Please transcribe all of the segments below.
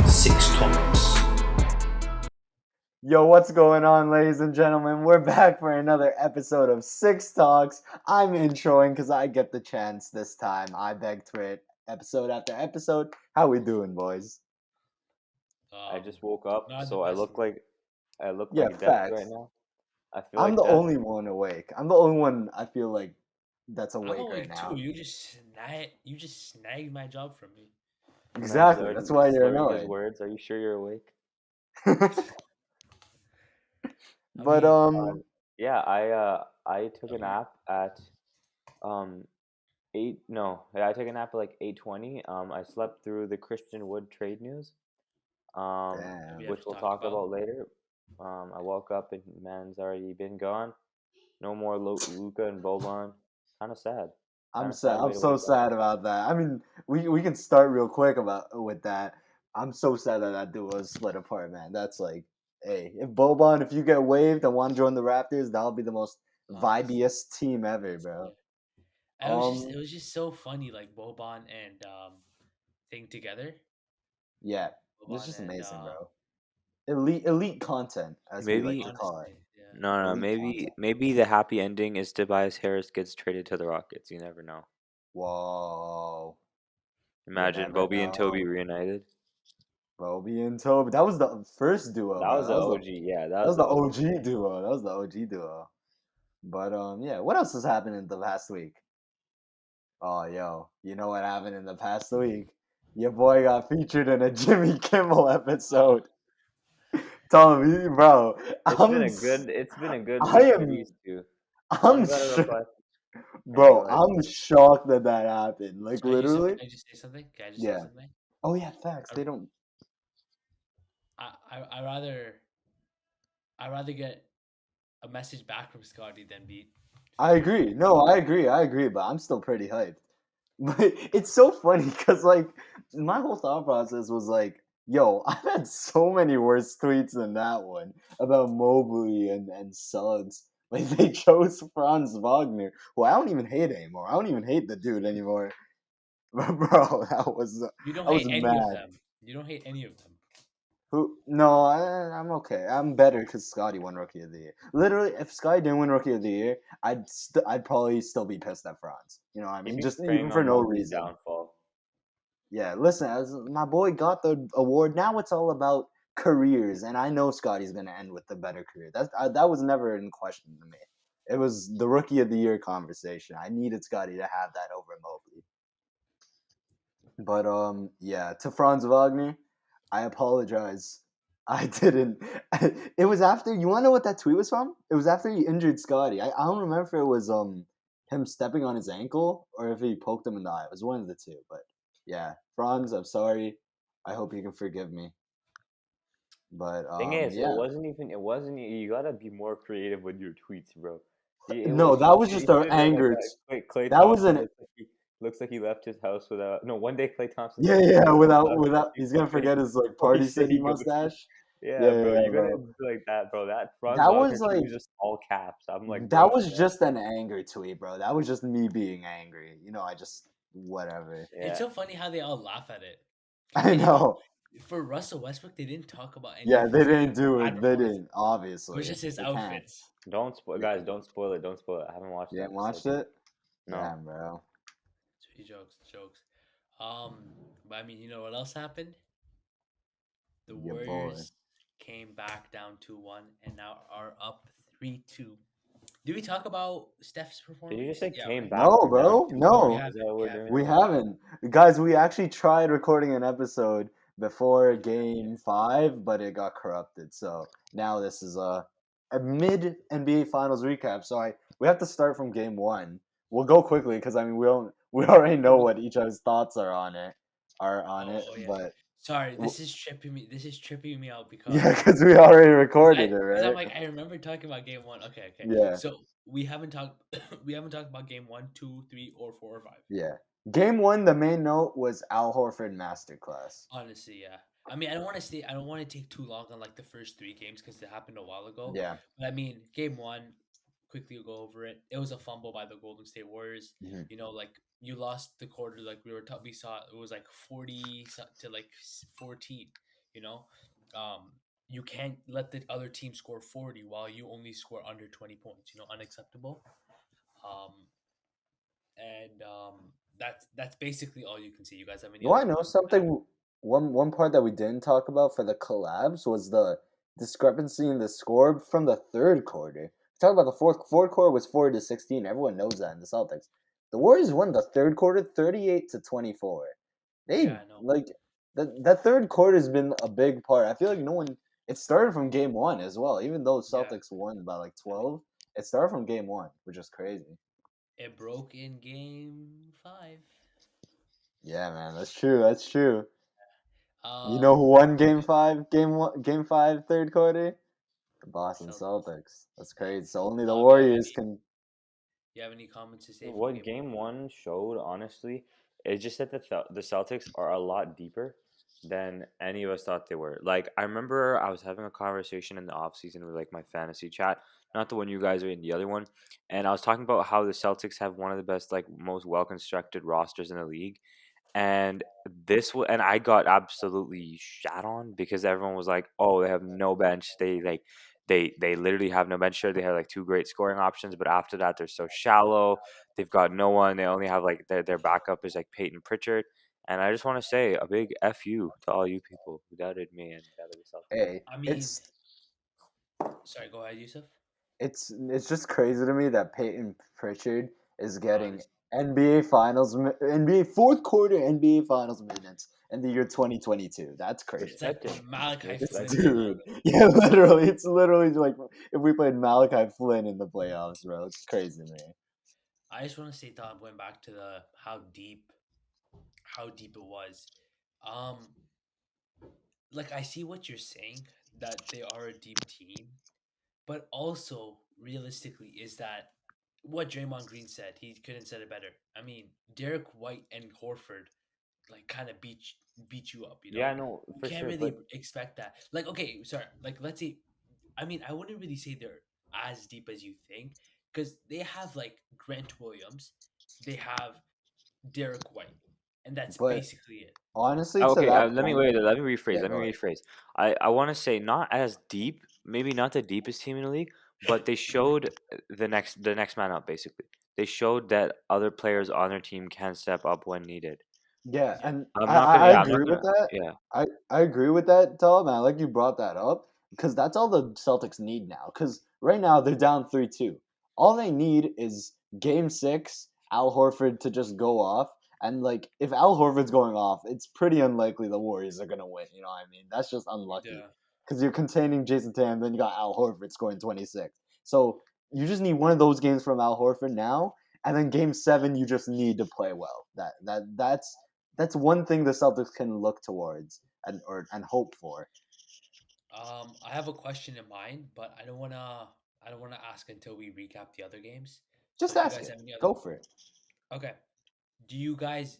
Six Talks. Yo, what's going on, ladies and gentlemen? We're back for another episode of Six Talks. I'm introing because I get the chance this time. I begged for it episode after episode. How we doing, boys? I just woke up, so I look like death Facts. right now. I feel I'm like the death. only one awake. I'm the only one I feel like that's I'm awake awake right now. too. You just snagged my job from me. Exactly. That's why you're slurring his annoyed. words. Are you sure you're awake? But Yeah, I took a nap at 8. No, yeah, I took a nap at like 8:20. I slept through the Christian Wood trade news. damn. We have Which to we'll talk talk about later. I woke up and man's already been gone. No more Luca and Boban. Kind of sad. I'm Kinda sad. way I'm to so wake up. sad about that. I mean, we can start real quick with that. I'm so sad that duo is split apart, man. That's like, hey, if Boban, if you get waived and want to join the Raptors, that'll be the most vibiest team ever, bro. It was just so funny, like Boban and thing together. Yeah, Boban it's just and, amazing, bro. Elite content, as we like Maybe to call it. honestly, yeah. no. Elite Maybe the happy ending is Tobias Harris gets traded to the Rockets. You never know. Whoa. Imagine never Bobby and Toby know. reunited. Bobby and Toby. That was the first duo, That bro. was the OG. Yeah, That was the OG duo. That was the OG duo. But yeah, what else has happened in the past week? Oh, yo, you know what happened in the past week? Your boy got featured in a Jimmy Kimmel episode. Talib, bro, It's been a good I week for am, these two. I'm, One got a reply. bro, Go ahead. I'm shocked that happened. Like Yousuf, literally. can I just say something? Can I just Yeah. say something? Oh yeah, facts. They don't. I rather get a message back from Scotty than beat. I agree. No, I agree. But I'm still pretty hyped. But it's so funny because like my whole thought process was like, yo, I've had so many worse tweets than that one about Mobley and Suggs. Like they chose Franz Wagner, who I don't even hate anymore. I don't even hate the dude anymore. But bro, You don't I was hate any mad. of them. You don't hate any of them. Who? No, I'm okay. I'm better because Scotty won Rookie of the Year. Literally, if Scotty didn't win Rookie of the Year, I'd probably still be pissed at Franz. You know what I mean? Maybe Just preying even for on no Mobley's reason. downfall. Yeah, listen, as my boy got the award, now it's all about careers, and I know Scotty's gonna end with the better career. That was never in question to me. It was the Rookie of the Year conversation. I needed Scotty to have that over Mobley. But yeah, to Franz Wagner, I apologize. I didn't. It was after. You want to know what that tweet was from? It was after he injured Scotty. I don't remember if it was him stepping on his ankle or if he poked him in the eye. It was one of the two. But yeah, Franz, I'm sorry. I hope you can forgive me. But Thing is, yeah. it wasn't. You gotta be more creative with your tweets, bro. No, that was just our anger. Clay That was Thompson an looks like he left his house without. No, one day Clay Thompson. yeah. Without he's gonna forget his like Party City mustache. Yeah, bro, you're bro. gonna do like that, bro. That Franz That Wagner was tweet like was just all caps. I'm like, that bro, was just an anger tweet, bro. That was just me being angry. You know, I just whatever. yeah. It's so funny how they all laugh at it. I know. For Russell Westbrook, they didn't talk about any. Yeah, of they his didn't do bad it. They performances. didn't. Obviously, It was just his They can't. outfits. Don't spoil, guys. Don't spoil it. Don't spoil it. I haven't watched You it. haven't watched it? No. Damn, bro. Sweet jokes. But I mean, you know what else happened? The Yeah, boy. Warriors came back down 2-1 and now are up 3-2. Did we talk about Steph's performance? Did you just say came right. back? No, from bro. down? No, Is that what we're doing we now? haven't. Guys, we actually tried recording an episode before Game 5, but it got corrupted. So now this is a mid NBA Finals recap. So we have to start from Game 1. We'll go quickly because I mean we already know what each other's thoughts are on it. Yeah. But Sorry, this is tripping me out because yeah, because we already recorded it, right? I'm like, I remember talking about game 1. Okay. Yeah. So we haven't talked about game 1, 2, 3, or 4 or 5. Yeah. Game 1, the main note was Al Horford masterclass. Honestly, yeah. I mean, I don't want to take too long on like the first 3 games because it happened a while ago. Yeah. But I mean, game 1, quickly go over it. It was a fumble by the Golden State Warriors. Mhm. You know, like you lost the quarter, like we saw it was like 40 to like 14. You know, um, you can't let the other team score 40 while you only score under 20 points. You know, unacceptable. Um, and that's basically all you can see. You guys have any You other want to know points to add? something? One part that we didn't talk about for the collabs was the discrepancy in the score from the third quarter. Talk about the fourth quarter was 40-16. Everyone knows that in the Celtics. The Warriors won the third quarter 38-24. Yeah, They I know. like that third quarter has been a big part. I feel like no one. It started from game one as well. Even though Yeah, Celtics won by like I mean, 12, it started from game one, which is crazy. it broke in game five. Yeah, man, that's true. That's true. You know Um, who won game five? Game five, third quarter? The Boston Celtics. Celtics. That's Damn. crazy. So only the Talib, Warriors can. you have any comments to say from What game one? game one showed, honestly, is just that the Celtics are a lot deeper than any of us thought they were. Like, I remember I was having a conversation in the off season with like my fantasy chat, not the one you guys are in, the other one, and I was talking about how the Celtics have one of the best, like, most well constructed rosters in the league, and and I got absolutely shat on because everyone was like, "Oh, they have no bench. They literally have no bench. Sure, they have like two great scoring options, but after that, they're so shallow. They've got no one. They only have like their backup is like Peyton Pritchard." And I just want to say a big F you to all you people who doubted me and doubted the Celtics. Hey, I mean, it's sorry, go ahead, Yusuf. it's just crazy to me that Peyton Pritchard is getting Honest. NBA fourth quarter NBA Finals minutes in the year 2022. That's crazy. It's like Respect him. Malachi It's Flynn Respect right him. now. dude. Yeah, literally. It's literally like if we played Malachi Flynn in the playoffs, bro. It's crazy, man. I just want to say, Tom, going back to the how deep it was. Um, like I see what you're saying that they are a deep team, but also realistically, is that what Draymond Green said? He couldn't said it better. I mean, Derek White and Horford like kind of beat you up. You Yeah, know, no, you for can't sure. really But expect that. Like, okay, sorry. Like, let's say, I mean, I wouldn't really say they're as deep as you think because they have like Grant Williams, they have Derek White, and that's But basically it. honestly, to okay, that let me point, wait. Let me rephrase. yeah, Let me go ahead. rephrase. I want to say not as deep, maybe not the deepest team in the league, but they showed the next man up. Basically, they showed that other players on their team can step up when needed. Yeah, Yeah, and I'm I, not I gonna. I Yeah, I'm not agree with gonna. that. Yeah, I agree with that, Tom. I like you brought that up because that's all the Celtics need now. Because right now they're down 3-2. All they need is Game Six, Al Horford to just go off, and like if Al Horford's going off, it's pretty unlikely the Warriors are gonna win. You know what I mean? That's just unlucky yeah. because you're containing Jason Tatum, then you got Al Horford scoring 26. So you just need one of those games from Al Horford now, and then Game Seven you just need to play well. That's one thing the Celtics can look towards and hope for. I have a question in mind, but I don't wanna ask until we recap the other games. So, Just do you ask guys it. have any other? Go for it. Okay. Do you guys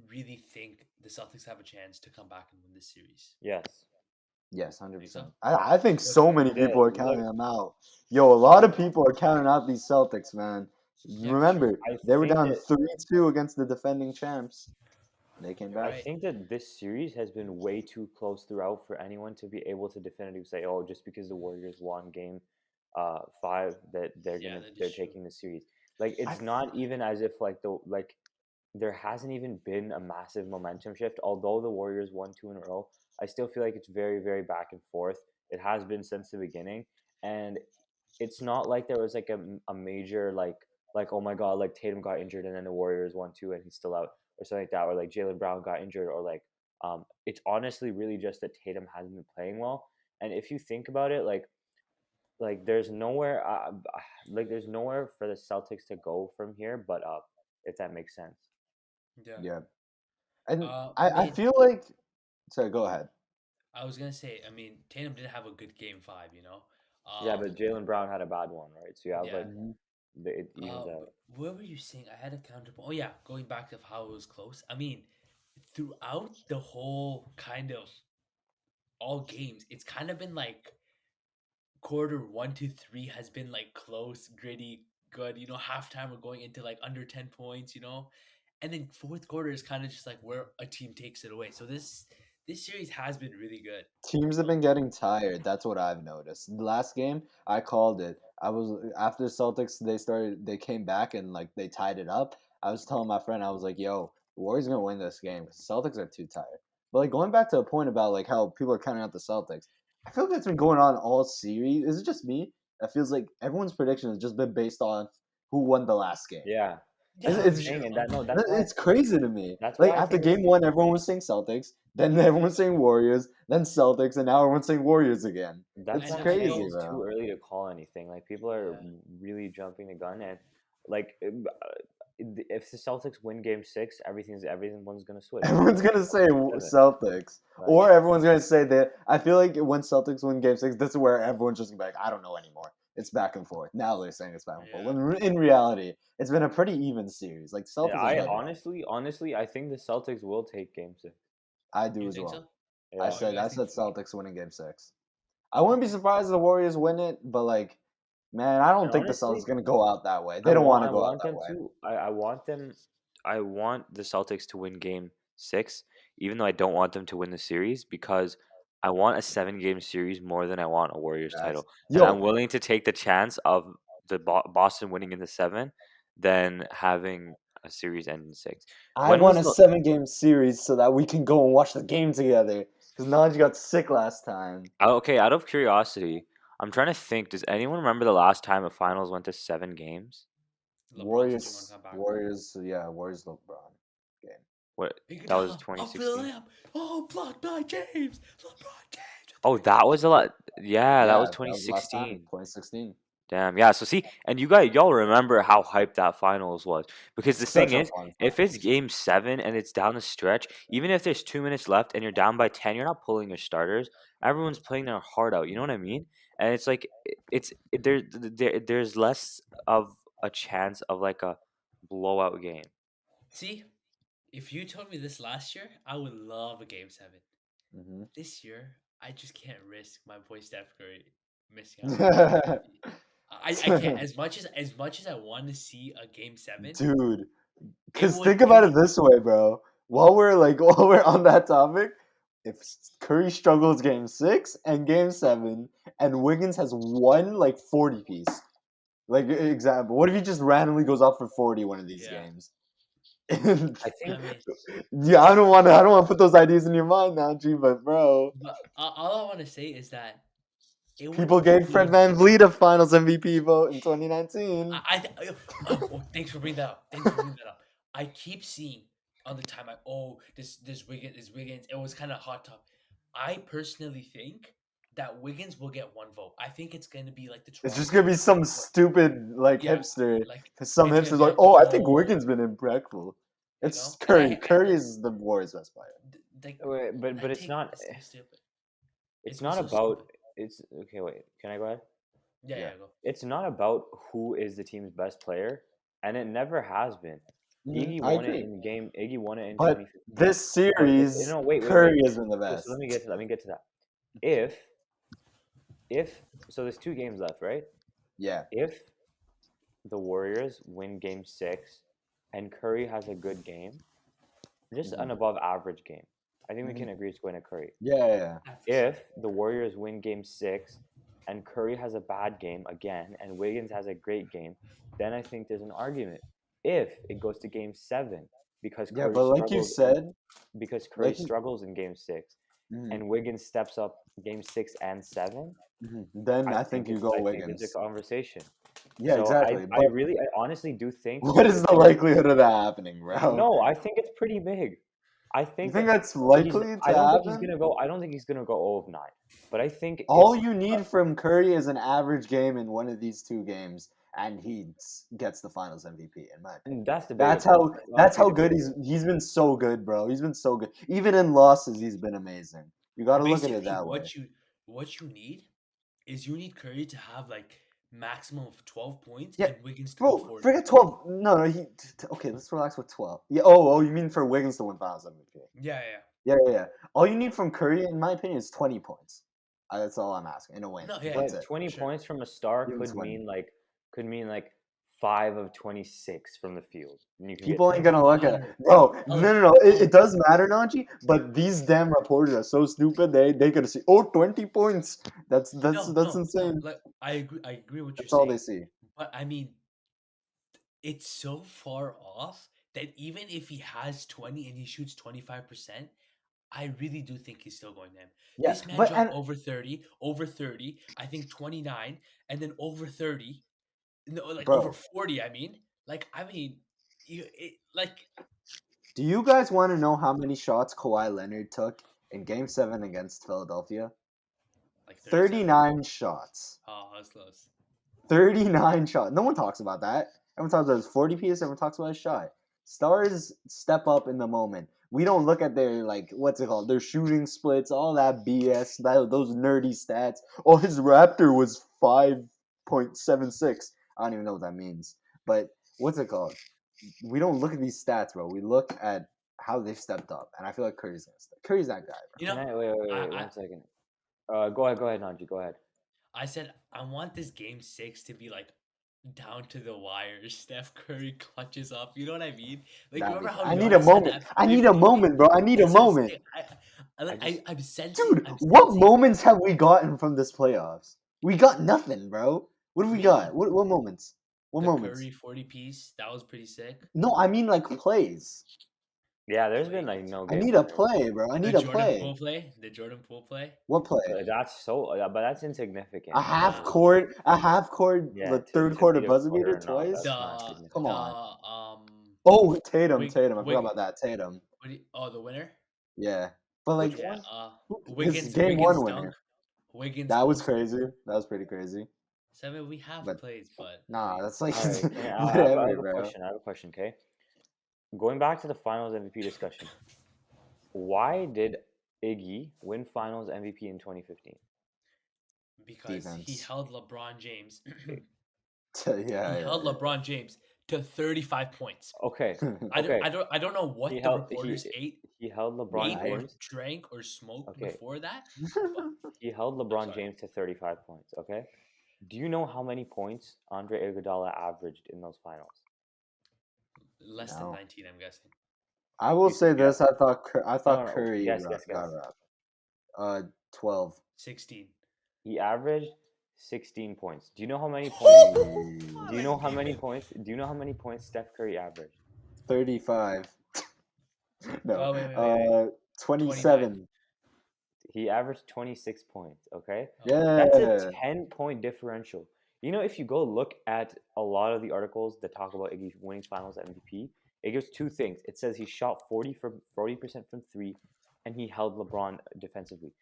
really think the Celtics have a chance to come back and win this series? yes. Yes, hundred Think so? percent. I think What's so your many people are Look, counting them out. Yo, a lot who? of people are counting out these Celtics, man. Yeah, for sure. Remember, I they were think down that 3-2 against the defending champs. They came You're I back. right. think that this series has been way too close throughout for anyone to be able to definitively say, "Oh, just because the Warriors won Game 5, that Yeah, that is they're true. taking the series." Like, I it's not even as if there hasn't even been a massive momentum shift. Although the Warriors won two in a row, I still feel like it's very, very back and forth. It has been since the beginning, and it's not like there was like a major like, oh my god, like Tatum got injured and then the Warriors won two and he's still out or something like that, or like Jalen Brown got injured, or like it's honestly really just that Tatum hasn't been playing well. And if you think about it, like there's nowhere there's nowhere for the Celtics to go from here but up, if that makes sense. Yeah. yeah, and I I mean, feel like. Sorry, go ahead. I was gonna say, I mean, Tatum didn't have a good game five, you know. Yeah, but Jalen Brown had a bad one, right? So you have Yeah. like Mhm. it evens out. What were you saying? I had a counterpoint. Oh yeah, going back to how it was close. I mean, throughout the whole kind of all games, it's kind of been like quarter 1 to 3 has been like close, gritty, good. Halftime we're going into like under 10 points. And then fourth quarter is kind of just like where a team takes it away. So this series has been really good. Teams have been getting tired. That's what I've noticed. The last game, I called it. I was after the Celtics. They came back and like they tied it up. I was telling my friend, I was like, "Yo, the Warriors gonna win this game because Celtics are too tired." But like going back to a point about like how people are counting out the Celtics, I feel like that's been going on all series. Is it just me? It feels like everyone's prediction has just been based on who won the last game. Yeah, Yeah, that's what for I'm It's sure. saying, and that no, that's why it's crazy to me. that's Like why I after think it's game one, everyone was saying Celtics, then everyone was saying Warriors, then Celtics, and now everyone's saying Warriors again. that's It's why And I'm I saying crazy, know, it's too bro. early to call anything. Like people are yeah, really jumping the gun, and like if the Celtics win Game 6, everyone's gonna switch. Everyone's gonna say Seven. Celtics, Like or everyone's gonna say that. I feel like when Celtics win Game 6, this is where everyone's just gonna be like, I don't know anymore. It's back and forth. Now they're saying it's back and forth. yeah. When in reality, it's been a pretty even series. Like yeah, Celtics are I better. honestly, I think the Celtics will take Game 6. I do You as think well. so? I Yeah, Oh, you said guys I think? said Celtics winning Game 6. I wouldn't be Okay. surprised if the Warriors win it, but like, man, I don't and think the Celtics honestly, gonna go out that way. They don't want to I go out want that them way. to. I want the Celtics to win Game 6, even though I don't want them to win the series because I want a 7-game series more than I want a Warriors Facts. title, and I'm Yo, willing to take the chance of the Boston winning in the 7 than having a series end in 6. I When want was a the 7-game series so that we can go and watch the game together. Because Najee got sick last time. okay? Out of curiosity, I'm trying to think. Does anyone remember the last time a finals went to 7 games? LeBron said you want to come back. Yeah, Warriors LeBron game. What that was Iguodala up for the 2016. layup. Oh, blocked by James. LeBron James with the Oh, that was a lot. Yeah, that Yeah, was that was the last time, 2016. 2016. Damn. Yeah. So see, and y'all remember how hyped that finals was because the thing Such a is, fun if it's finals. Game 7 and it's down the stretch, even if there's 2 minutes left and you're down by 10, you're not pulling your starters. Everyone's playing their heart out. You know what I mean? And it's like there's less of a chance of like a blowout game. See, if you told me this last year, I would love a game 7. Hmm This year, I just can't risk my boy Steph Curry missing out on the MVP. I can't. As much as I want to see a game 7, Dude, it because would think it about it would this way, bro. While we're on that topic, if Curry struggles game 6 and game 7, and Wiggins has one like 40 piece, like example, what if he just randomly goes off for 40 one of these yeah. games? I I think mean, Yeah, I don't want to put those ideas in your mind now, G. But bro, but all I want to say is that it would people gave Fred be. Van Vliet a Finals MVP vote in 2019. Thanks for bringing that up. Thanks for bringing that up. I keep seeing on the time. This Wiggins. It was kind of hot top. I personally think that Wiggins will get one vote. I think it's going to be like the It's just Toronto gonna be game. some Where, stupid like yeah, hipster. like Some it's gonna hipsters be like, like, oh, I think oh, Wiggins been impeccable. It's and Curry. Curry is the Warriors' best player. like but that it's take not is so stupid. it's It's not so about stupid. it's okay. Wait, can I go ahead? Yeah, Yeah. yeah, go. It's not about who is the team's best player, and it never has been. I agree. Iggy won it in But 2015. this But series, no, wait. Curry has been the So let best. me get to that. If if so, there's 2 games left, right? Yeah. If the Warriors win Game 6, and Curry has a good game, just hmm an above average game, I think we hmm can agree it's going to Curry. Yeah. Yeah, for sure. If the Warriors win Game 6 and Curry has a bad game again and Wiggins has a great game, then I think there's an argument. If it goes to Game 7 because Yeah, but like you said, Curry like you, struggles in Game 6 mhm, and Wiggins steps up Game 6 and 7, then I think you go I think there's a Wiggins. conversation. Yeah, So exactly. I honestly do think What is if the likelihood of that happening, bro? no, I think it's pretty big. I You think think that that's likely to happen? I don't think he's gonna go 0 of 9. But I think All you need from Curry is an average game in one of these 2 games, and he gets the Finals MVP, in my opinion. that's That's debatable. how that's Honestly, how good debatable. he's been so good, bro. He's been so good. Even in losses, he's been amazing. You got to look at it Basically, that way. what you need is you need Curry to have like maximum of 12 points Yeah, and Wiggins to go bro. 40. Forget 12. No, okay, let's relax with 12. Yeah. Oh, you mean for Wiggins to win Finals MVP? Yeah, yeah. Yeah. All you need from Curry, in my opinion, is 20 points. That's all I'm asking. In a win. No, yeah, That's But it. 20 sure. points from a star Give us could 20. mean like 5 of 26 from the field. And you can get People ain't 20. gonna look at it. Matter. Bro, Tyler, no. It does matter, Najee, but these damn reporters are so stupid. They could see 20 points. That's no. insane. Like I agree what you're That's all they saying, see. but I mean, it's so far off that even if he has 20 and he shoots 25%, I really do think he's still going to him. Yeah, This man but dropped and over 30, I think 29, and then over 30, no, like over bro, 40. I mean, like do you guys want to know how many shots Kawhi Leonard took in Game 7 against Philadelphia? 37. 39 shots. Oh, that's close. 39 shots. No one talks about that. Everyone talks about his 40 piece. Everyone talks about his shot. Stars step up in the moment. We don't look at their, like, what's it called? Their shooting splits, all that BS, those nerdy stats. Oh, his Raptor was 5.76. I don't even know what that means. But what's it called? We don't look at these stats, bro. We look at how they've stepped up. And I feel like Curry's gonna step. Curry's that guy, bro. You Can know, I wait, I 1 second. Go ahead, Najee. Go ahead. I said I want this game 6 to be like down to the wire. Steph Curry clutches up. You know what I mean? Like, That'd be remember how I need a Giannis had moment. that I need a 50? moment, bro. I need a That's what I'm moment. saying. I just I'm sensing. Dude, I'm what sensing. moments have we gotten from this playoffs? We got nothing, bro. What do we got? Really? What moments? What The moments? Curry 40 piece, that was pretty sick. No, I mean like plays. yeah, there's been Plays. like no I game need a winners. play, bro. I The need a Jordan play. Poole play. The Jordan Poole play. What play? But that's insignificant. A half court, Yeah, the third to quarter be a buzzer quarter beater or not, twice. that's not The significant. Come the on. Oh, Tatum. Wig I forgot Wig. about that. Tatum. The winner. Yeah, but like Which Yeah. one? his game one Wiggins winner. dunk. Wiggins That was post. crazy. That was pretty crazy. 7. We have But plays, but nah, that's like All right, I whatever, have a bro. question. I have a question. Okay, going back to the Finals MVP discussion, why did Iggy win Finals MVP in 2015? because he Defense. held LeBron James. Yeah. He held LeBron James to 35 points. Okay, I okay. don't know what He the held reporters ate he held LeBron or James. drank or smoked Okay. before that. But He held LeBron sorry. James to 35 points. Okay. Do you know how many points Andre Iguodala averaged in those finals? less than No. 19, I'm guessing. I will You say guess. this: I thought No, Curry guess. got robbed. 12. 16. He averaged 16 points. Do you know how many points? Oh, Do you know how many points? Do you know how many points Steph Curry averaged? 35. No. Oh, wait. 27. He averaged 26 points. Okay, Yeah. that's a 10-point differential. You know, if you go look at a lot of the articles that talk about Iggy winning Finals MVP, it gives two things. It says he shot 40% from three, and he held LeBron defensively.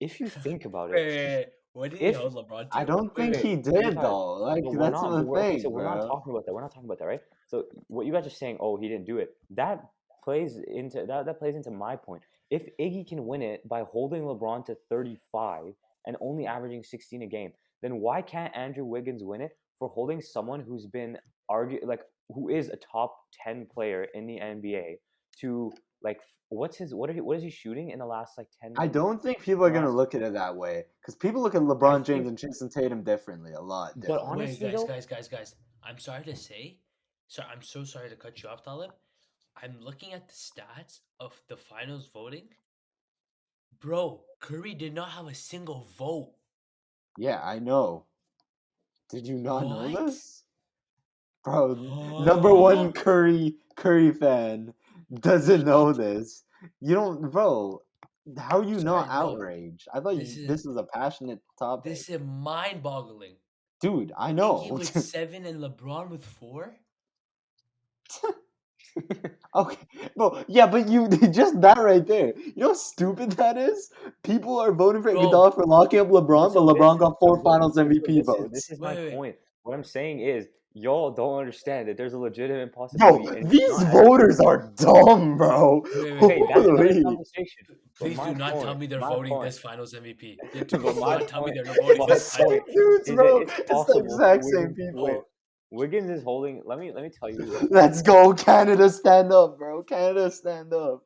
If you think about it, Wait. What did he if hold LeBron to? I don't think wait, he did 35. though. Like But we're that's not. the Okay, so thing, we're not bro. talking about that. We're not talking about that, right? So what you guys are saying, oh, he didn't do it. That plays into that plays into my point. If Iggy can win it by holding LeBron to 35 and only averaging 16 a game, then why can't Andrew Wiggins win it for holding someone who's been who is a top 10 player in the NBA to like what is he shooting in the last like 10 I games? don't think people are The gonna last- look at it that way because people look at LeBron James and Jason Tatum differently, a lot. But differently. honestly, Wait, though, guys. I'm sorry to say. I'm so sorry to cut you off, Talib. I'm looking at the stats of the finals voting. Bro, Curry did not have a single vote. Yeah, I know. Did you not know What? this? Bro, number one Curry fan doesn't know this. You don't, bro. How are you not Sorry, no. outraged? I thought this was a passionate topic. This is mind-boggling. Dude, I Iggy know. with 7 and LeBron with 4? Okay, bro. Yeah, but you just that right there. You know how stupid that is? People are voting for Bro. Iguodala for locking up LeBron, but LeBron got 4 Finals MVP votes. This is my Wait. point. What I'm saying is, y'all don't understand that there's a legitimate Bro, possibility. and it's these not- voters are dumb, bro. Wait. Okay, that's another Holy. conversation. But Please my do not tell point- me they're my voting point- this finals MVP. But Do my not tell me point- they're voting my this Same point finals. dudes, is bro. that It's the exact same people. Wiggins is holding. Let me tell you. Let's go, Canada! Stand up, bro. Canada, stand up.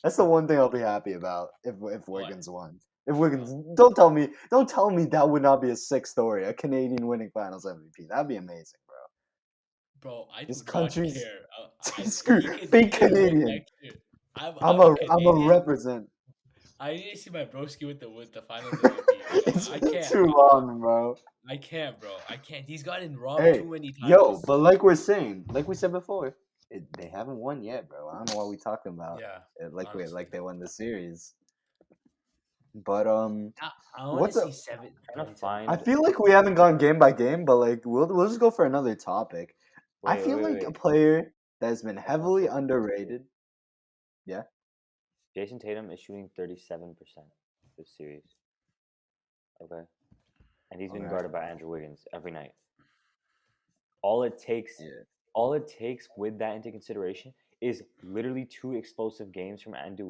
That's the one thing I'll be happy about if Wiggins won. If Wiggins, don't tell me that would not be a sick story. A Canadian winning Finals MVP. That'd be amazing, bro. Bro, I do This not country's care. screw He fake can win Canadian. next year. I'm I'm a a Canadian. represent. I need to see my broski with the Finals MVP. It's I been can't. too long, bro. I can't, bro. I can't. He's gotten robbed Hey, too many times. yo, but like we're saying, like we said before, they haven't won yet, bro. I don't know what we talking about. Yeah, Like honestly. they won the series. But I want to what's up? see seven. Trying to Go ahead, I find. feel like we haven't gone game by game, but like we'll just go for another topic. I Wait, feel wait, like a wait. player that's been One heavily second. underrated. Yeah. Jason Tatum is shooting 37% this series. Okay, and he's been Okay. guarded by Andrew Wiggins every night. All it takes, Yeah. all it takes with that into consideration is literally 2 explosive games from Andrew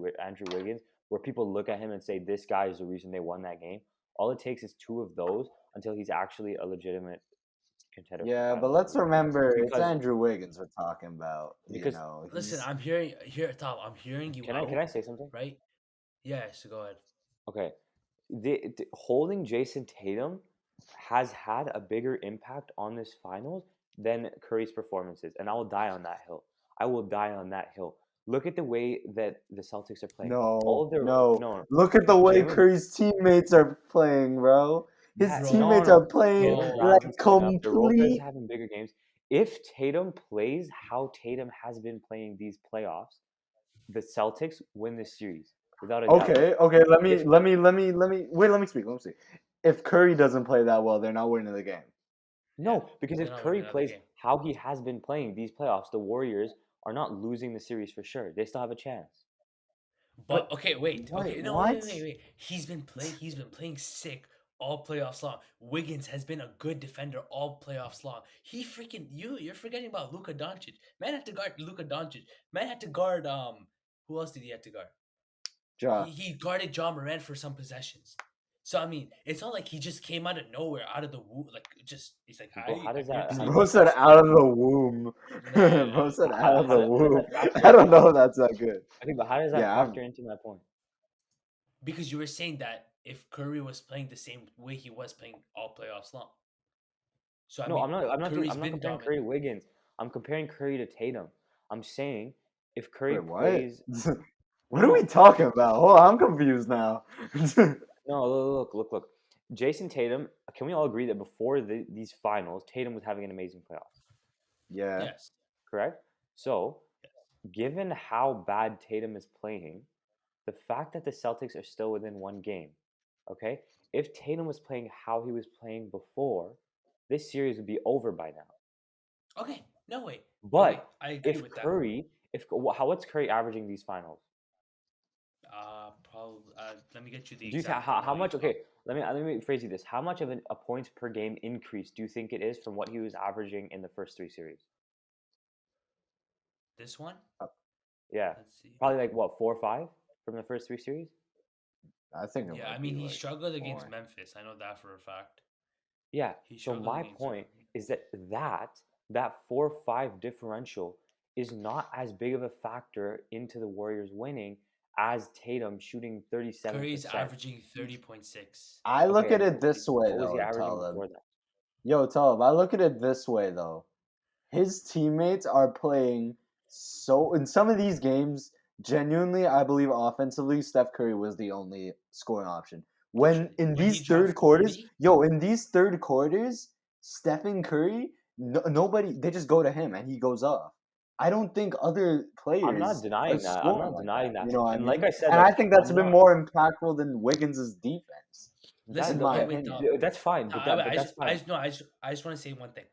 Wiggins, where people look at him and say, "This guy is the reason they won that game." All it takes is 2 of those until he's actually a legitimate contender for Yeah, but Finals let's MVP. remember it's Because Andrew Wiggins we're talking about. because Listen, He's I'm hearing Tom. I'm hearing you can out. I say something? Right? Yes. Go ahead. Okay, holding Jason Tatum has had a bigger impact on this finals than Curry's performances, and I will die on that hill. I will die on that hill. Look at the way that the Celtics are playing. All of their no. Look at the way Jalen, Curry's teammates are playing, bro. His yeah, teammates no. are playing Jalen Bro. Brown's been like stepping up. The role players are complete. having bigger games. If Tatum plays how Tatum has been playing these playoffs, the Celtics win this series without a doubt. Okay. Let If me wait. Let me speak. If Curry doesn't play that well, they're not winning the game. No, because They're if not Curry winning another plays game. how he has been playing these playoffs, the Warriors are not losing the series for sure. They still have a chance. But okay, wait. Wait, Okay, no, what? wait. He's been playing sick all playoffs long. Wiggins has been a good defender all playoffs long. He freaking you're forgetting about Luka Doncic. Man had to guard Luka Doncic. Man had to guard who else did he have to guard? Ja. He guarded John Moran for some possessions. So I mean, it's not like he just came out of nowhere, out of the woo. Like just he's like, Bro, how I'm does here that? to How, save Bro the said Celtics. out of the womb. Nah. Bro said how, out of how, the how does womb. that factor I into don't my know if point? that's that good. Okay, but how does that Yeah, factor into my point? Because you were saying that if Curry was playing the same way he was playing all playoffs long. So I No, mean, I'm not been comparing dominant. Curry to Wiggins. I'm comparing Curry to Tatum. I'm saying if Curry Wait, what? plays, What are we no, talking about? Hold on, I'm confused now. no, look. Jason Tatum. Can we all agree that before these finals, Tatum was having an amazing playoffs? Yeah. Yes. Correct. So, given how bad Tatum is playing, the fact that the Celtics are still within 1 game, okay? If Tatum was playing how he was playing before, this series would be over by now. Okay. No way. Okay, But I agree if with that. Curry, what's Curry averaging these finals? Probably. Let me get you the Do you exact. how much? Okay, let me phrase you this: how much of a points per game increase do you think it is from what he was averaging in the first 3 series? This one. Yeah, Let's see. probably like what 4 or 5 from the first 3 series. I think it Yeah, might I mean be he like struggled against more. Memphis. I know that for a fact. Yeah. He So struggled my against. point is that 4 or 5 differential is not as big of a factor into the Warriors winning as Tatum shooting 37%. Curry's averaging 30.6. I look Okay, at and it this way what was he though, averaging Talib. before that? Yo, Talib, I look at it this way though. His teammates are playing so in some of these games, genuinely, I believe offensively, Steph Curry was the only scoring option. When in When he these dropped third quarters, 40, in these third quarters, Stephen Curry, nobody, they just go to him and he goes off. I don't think other I'm not players are denying that. I'm scoring not like denying that. that. You know what I And like mean? I said, And I think that's I'm been not. more impactful than Wiggins' defense, That in listen. my Okay, okay, wait, opinion. that's fine, No, but that's fine. I just want to say one thing.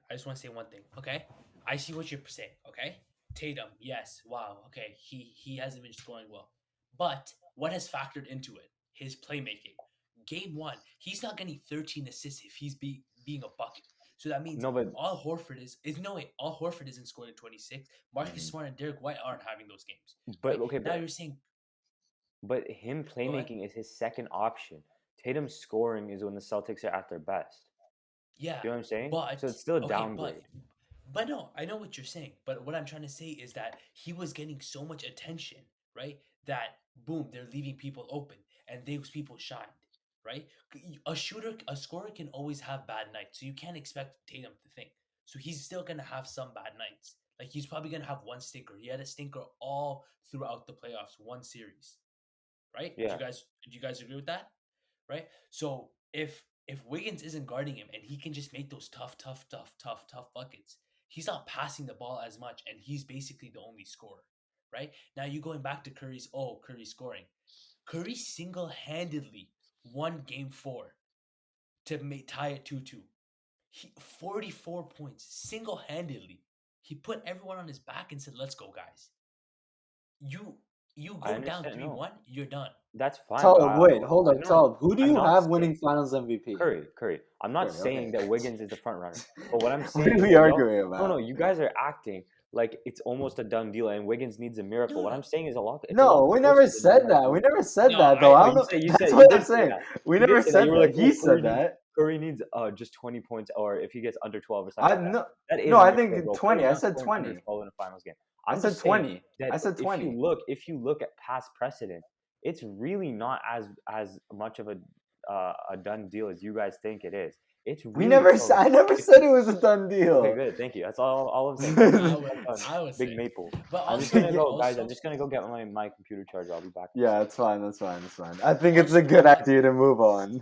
Okay, I see what you're saying. Okay, Tatum, yes, wow, okay, he hasn't been scoring well, but what has factored into it? His playmaking. Game one, he's not getting 13 assists if he's being a bucket. So that means No, but all Horford is no way. All Horford isn't scoring 26. Marcus Mhm. Smart and Derek White aren't having those games, but right? okay, Now you're saying, but him go ahead. playmaking is his second option. Tatum's scoring is when the Celtics are at their best. Yeah, You know what I'm saying? So but it's still a okay, downgrade. but no, I know what you're saying. But what I'm trying to say is that he was getting so much attention, right? That boom, they're leaving people open, and those people shined. right? A scorer can always have bad nights, so you can't expect Tatum to think. So he's still gonna have some bad nights. Like he's probably gonna have one stinker. He had a stinker all throughout the playoffs, one series, right? Yeah. Do you guys agree with that? Right? So if Wiggins isn't guarding him and he can just make those tough buckets, he's not passing the ball as much and he's basically the only scorer. Right? Now you going back to Curry scoring. Curry single-handedly won game 4 to tie it 2-2. 44 points single-handedly. He put everyone on his back and said, "Let's go, guys." You you I go down understand. No, 3-1, you're done. that's fine, but Talib, wait, hold up, no, Talib. Who do I'm you not have saying winning Finals MVP? Curry. I'm not Curry, saying okay. that Wiggins is the front runner, but what I'm What saying are is we that arguing no, about? you guys are acting like it's almost a done deal, and Wiggins needs a miracle. No, What no. I'm saying is it's a No, lot we closer never than you said guys that. We make never it. said No, that, though. No, I don't know. you That's said what you I'm did say saying. that. We You did never say that. said You were that. like, He oh, said that. Curry needs just 20 points, or if he gets under 12 or I something like that. no, That is no. a I miracle, think bro. 20. Curry's I not said scoring under 20. 12 in a finals game. I I'm said just saying 20. that I said if 20. you look at past precedent, it's really not as much of a done deal as you guys think it is. It's We really never. close. I never If said you it was a done Okay, deal. good. Thank you. That's all I'm saying. I Like, would on I would Big say. Maple. But I'm just also gonna go, guys. I'm also just gonna go get my computer charger. I'll be back. Yeah, that's fine. That's fine. That's fine. I think it's a also good idea to move on.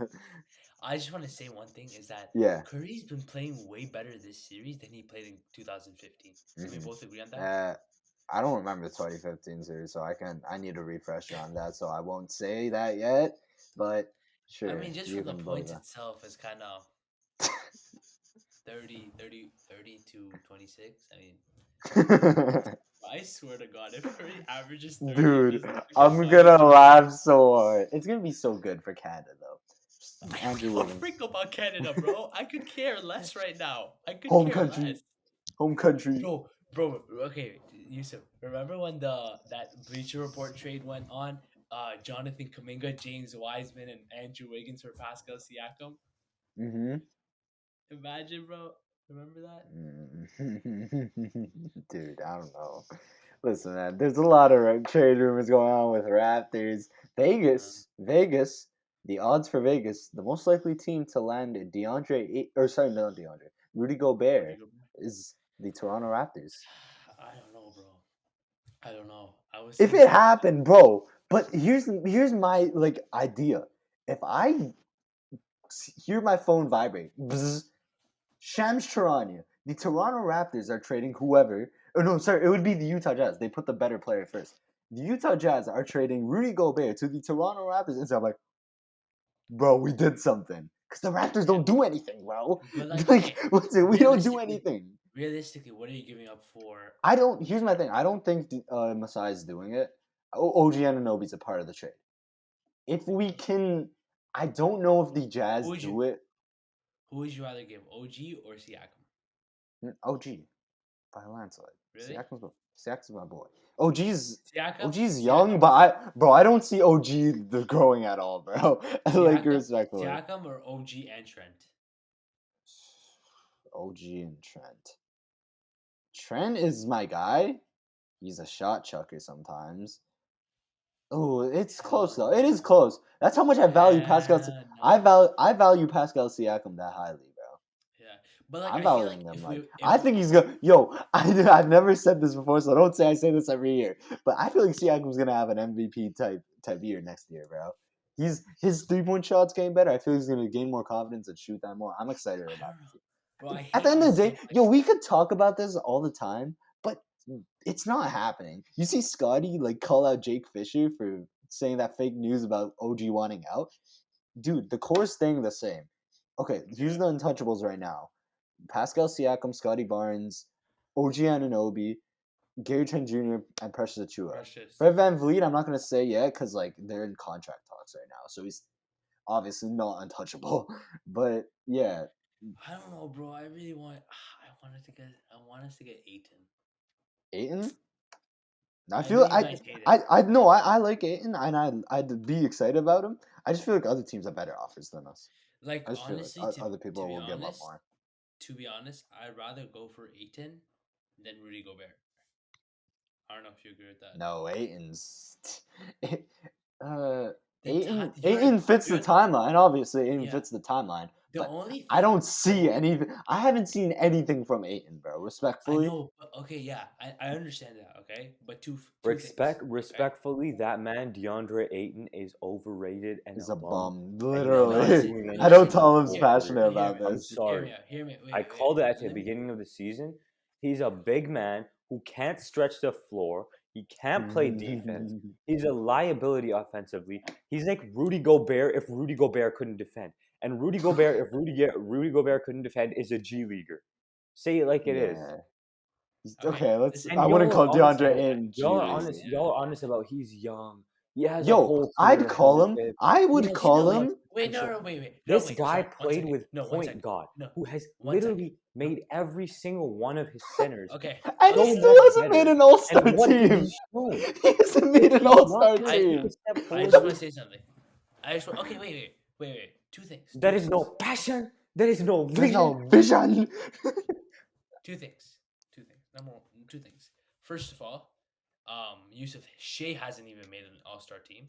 I just want to say one thing is that Yeah. Curry's been playing way better this series than he played in 2015. Can we Mhm. both agree on that? I don't remember the 2015 series, so I need a refresher on that, so I won't say that yet. But I sure, mean, just you from the can blow points that. itself, it's kind of 30 to 26. I mean, I swear to God, if Curry averages 30 at Dude, least in the I'm finals, gonna laugh so hard. It's gonna be so good for Canada, though. I don't Andrew give a Wiggins, freak about Canada, bro. I could care less right now. I could home care country, less. home country. Bro, okay, Yusuf, remember when that Bleacher Report trade went on? Jonathan Kuminga, James Wiseman, and Andrew Wiggins for Pascal Siakam. Mm-hmm. Imagine, bro. Remember that? Dude, I don't know. Listen, man, there's a lot of trade rumors going on with Raptors. Vegas. The odds for Vegas, the most likely team to land Rudy Gobert is the Toronto Raptors. I don't know, bro. I don't know. I was If seeing it some. happened, bro. But here's my idea. If I hear my phone vibrate, bzz, Shams Charania, the Toronto Raptors are trading whoever. Oh no, sorry, it would be the Utah Jazz. They put the better player first. The Utah Jazz are trading Rudy Gobert to the Toronto Raptors, and so I'm like, bro, we did something. Because the Raptors don't do anything, bro. But like, Like, okay, we don't do anything. realistically, what are you giving up for? I don't. Here's my thing. I don't think Masai is doing it. OG Anunoby's a part of the trade. If we can, I don't know if the Jazz Who would do it. Who would you rather give, OG or Siakam? OG by a landslide. Really? Siakam's my boy. OG's Siakam? young, but I don't see OG growing at all, bro. Like Siakam, respectfully. Siakam or OG and Trent? OG and Trent. Trent is my guy. He's a shot chucker sometimes. Oh, it's close though. It is close. That's how much I value Pascal. No. I value Pascal Siakam that highly, bro. Yeah, but like I'm I feel like valuing them if like we I think he's gonna. Yo, I've never said this before, so don't say I say this every year. But I feel like Siakam's gonna have an MVP type year next year, bro. His 3-point shots getting better. I feel he's gonna gain more confidence and shoot that more. I'm excited I about don't know, it. bro. I At the hate end when of the day, teams like yo, we could talk about this all the time, but it's not happening. You see Scotty call out Jake Fisher for saying that fake news about OG wanting out. Dude, the core's staying the same. Okay, here's the untouchables right now. Pascal Siakam, Scotty Barnes, OG Anunoby, Gary Trent Jr., and Precious Achua. Precious. Fred Van Vliet, I'm not gonna say yet because they're in contract talks right now, so he's obviously not untouchable. But yeah, I don't know, bro. I really want. I want us to get Aiton. Aiton. I I know feel you guys hate it. I know I like Aiton and I'd be excited about him. I just feel like other teams have better offers than us. Like I just feel like honestly, other to people be will give up honest, more. I'd rather go for Aiton than Rudy Gobert. I don't know if you agree with that. No, Aiton's. uh, Ayton fits the timeline. Obviously, Ayton fits the timeline. The But only thing, I don't see anything. I haven't seen anything from Ayton, bro. I Respectfully, know, but okay, yeah, I understand that. Okay, but two things. Okay? Respectfully, that man DeAndre Ayton is overrated and he's a a bum. bum. And he's not Literally, doing I know anything with Talib's his passionate career. about I'm this. Hear sorry. me out. Hear me. Wait, I called it at the let me- beginning of the season. He's a big man who can't stretch the floor. He can't play defense. He's a liability offensively. He's like Rudy Gobert if Rudy Gobert couldn't defend. And Rudy Gobert, if Rudy Gobert couldn't defend, is a G leaguer. Say it like it is. Yeah. Okay, Okay, let's. listen, And I wouldn't call y'all are honest DeAndre about Ayton G League. Yeah. y'all are honest about he's young. He has a Yo, whole I'd career call ahead him. of him. I He would has call so much him. Wait, no, potential. wait. No, This wait, guy sorry, one played second. with No, 1 point second. guard No, who has 1 second. literally made every single one of his centers Okay, And so he still much hasn't made better. an All Star And what did team. he show? He hasn't made an He's All not Star gonna team. take a step I forward. just want to say something. Okay, wait. Two things. There is no passion. There is no There's vision. no vision. Two things. Two things. First of all, Yousuf, Shea hasn't even made an All-Star team.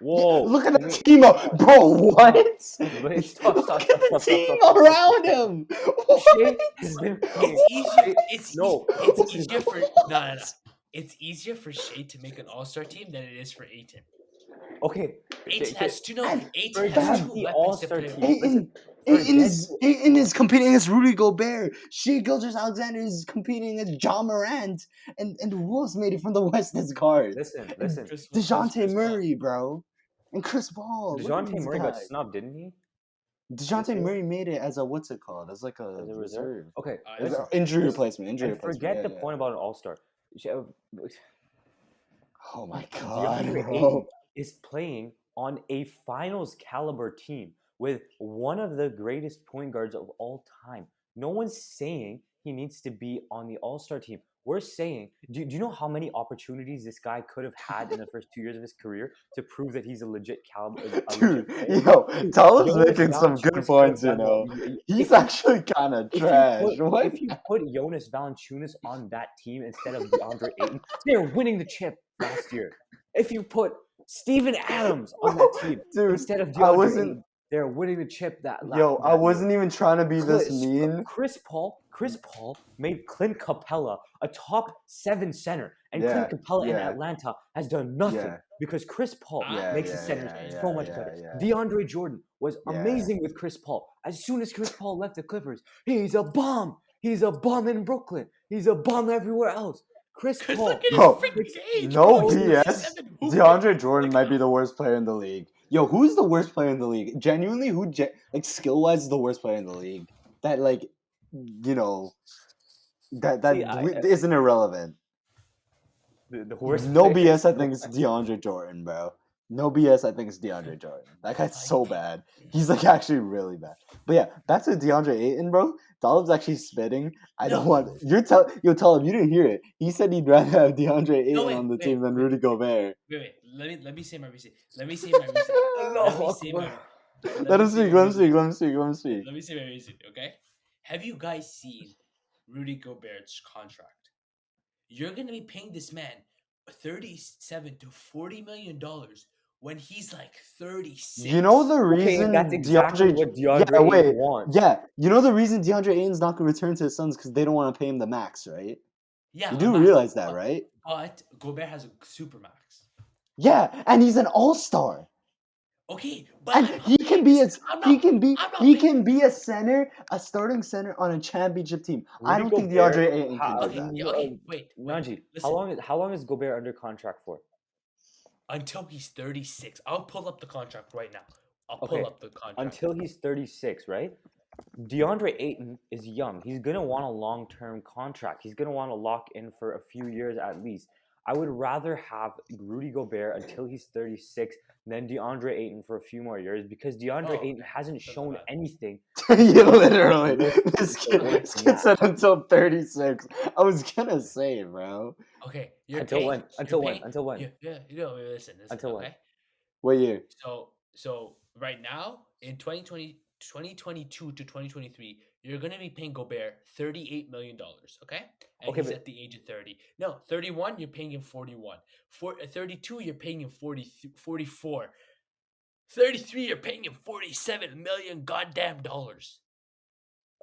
Whoa! Look at the team up, bro. What? Wait, stop. Look at the team around him. Shea has been playing. It's Listen, easier for no. It's easier for Shea to make an All-Star team than it is for Ayton. Okay. Ayton has two. No, Ayton Forget has two the weapons to All-Star play. team. Ayton is competing against Rudy Gobert. Shea Gilgeous-Alexander is competing against John Morant. And who else made it from the West as guard? Listen. DeJounte Murray, bro. And Chris Paul. Look at DeJounte these Murray got guys. snubbed, didn't he? DeJounte Murray made it as a what's it called? As like a As a reserve. reserve. Okay. As Listen. a injury replacement. And forget the point about an All-Star. Oh my god, DeAndre bro. Ayton is playing on a finals caliber team with one of the greatest point guards of all time. No one's saying he needs to be on the All-Star team. We're saying, do you know how many opportunities this guy could have had in the first 2 years of his career to prove that he's a legit caliber? Dude, yo, Talib's Jonas making some good Valanciunas points, could you have know. done that. He's actually kind of trash. What? If you put Jonas Valanciunas on that team instead of DeAndre Ayton, they're winning the chip last year. If you put Steven Adams on that team Dude, instead of I DeAndre wasn't. Ayton, they're winning the chip that Yo, I that wasn't year. even trying to be this mean. Chris Paul made Clint Capella a top 7 center, and Clint Capella in Atlanta has done nothing because Chris Paul makes the centers so much better. DeAndre Jordan was amazing with Chris Paul. As soon as Chris Paul left the Clippers, he's a bum. He's a bum in Brooklyn. He's a bum everywhere else. Chris Paul. Look at his Bro, freaking age, no bro. He's BS. 27. Who DeAndre cares? Jordan might be the worst player in the league. Yo, who's the worst player in the league? Genuinely, like skill wise is the worst player in the league? That like, you know, that isn't irrelevant. The worst. No player- BS. I think it's DeAndre Jordan, bro. No BS. I think it's DeAndre Jordan. That guy's so bad. He's like actually really bad. But yeah, back to DeAndre Ayton, bro. Talib's actually spitting. I don't want yo Talib. You didn't hear it. He said he'd rather have DeAndre Ayton on the team than Rudy Gobert. Wait. Let me say my reason. Let me say my reason. Let him speak. Let him speak. Let him speak. Let him speak. Let me say my reason. Okay. Have you guys seen Rudy Gobert's contract? You're gonna be paying this man $37 to $40 million when he's like 36. You know the reason that's exactly what DeAndre Ayton wants. Yeah, you know the reason DeAndre Ayton's not going to return to his Suns because they don't want to pay him the max, right? Yeah, you do realize that, right? But Gobert has a super max. Yeah, and he's an all-star. Okay, but And he can be a center, a starting center on a championship team. I don't think DeAndre Ayton can do that. Okay, wait. Najee, Listen. how long is Gobert under contract for? Until he's 36. I'll pull up the contract right now. I'll pull up the contract. Until he's 36, right? DeAndre Ayton is young. He's going to want a long-term contract. He's going to want to lock in for a few years at least. I would rather have Rudy Gobert until he's 36 than DeAndre Ayton for a few more years because DeAndre Ayton hasn't shown anything. Yeah, literally. This kid said until 36. I was going to say, bro. Okay. Until when? Yeah, listen. Until when? Okay? What year? So right now, in 2022 to 2023, you're going to be paying Gobert $38 million, okay? And he's at the age of 30. No, 31, you're paying him 41. 32, you're paying him 44. 33, you're paying him $47 million goddamn dollars.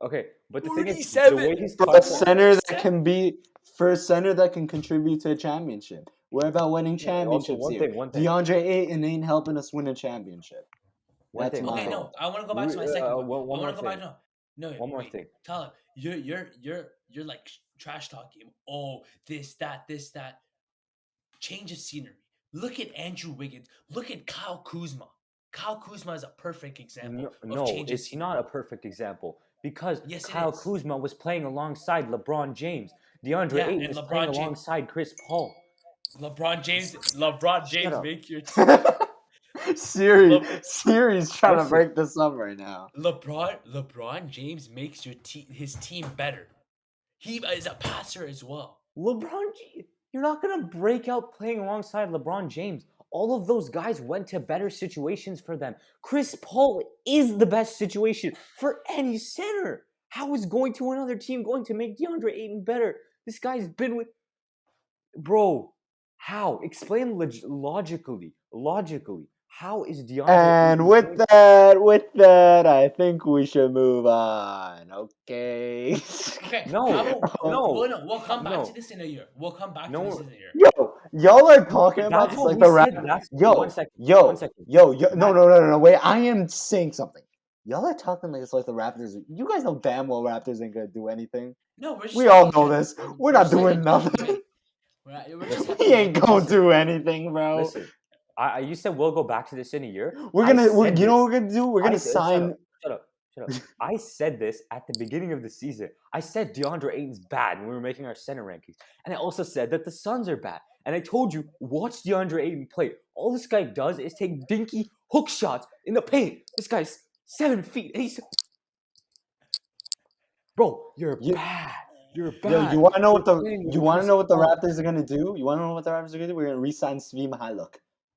Okay, but the thing is, the 47. way he's For a talking, center that can be for a center that can contribute to a championship. What about winning yeah, also championships here? one thing, DeAndre Ayton ain't helping us win a championship. That's one my Okay, thing. no, fault. I want to go back to my second point. One I want more to go thing. back. No, One more wait. thing. Talib, you're like trash talking. Oh, this, that. Change of scenery. Look at Andrew Wiggins. Look at Kyle Kuzma. Kyle Kuzma is a perfect example of No, change of it's scenery. not a perfect example because Yes, it Kyle is. Kuzma was playing alongside LeBron James. DeAndre Yeah, Ayton and was playing LeBron James. alongside Chris Paul. LeBron James Shut up. make your team. Siri's trying to Listen. break this up right now. LeBron James makes his team better. He is a passer as well. You're not gonna break out playing alongside LeBron James. All of those guys went to better situations for them. Chris Paul is the best situation for any center. How is going to another team going to make DeAndre Ayton better? This guy's been with, bro. How? Explain logically. Logically, how is DeAndre And Ayton with going that, I think we should move on. Okay. Okay. No, How about no, we'll come back no. to this in a year. We'll come back to No. this in a year. Yo, y'all are talking about That's this what like we the said. rap. That's Yo, one second. yo, One second. yo, no, Matt- no. Wait, I am saying something. Y'all are talking like it's like the Raptors. You guys know damn well Raptors ain't gonna do anything. No, we're just We all talking know general. this. We're not just doing talking nothing. We're just talking He ain't general. gonna do anything, bro. Listen, you said we'll go back to this in a year. You know what we're gonna do? We're gonna sign. Shut up. I said this at the beginning of the season. I said DeAndre Ayton's bad when we were making our center rankings. And I also said that the Suns are bad. And I told you, watch DeAndre Ayton play. All this guy does is take dinky hook shots in the paint. This guy's 7 feet. And he's... Bro, you're bad. You're bad. Yo, you wanna know what the Chris Paul. Raptors are gonna do? You wanna know what the Raptors are gonna do? We're gonna re-sign Svi Mykhailiuk.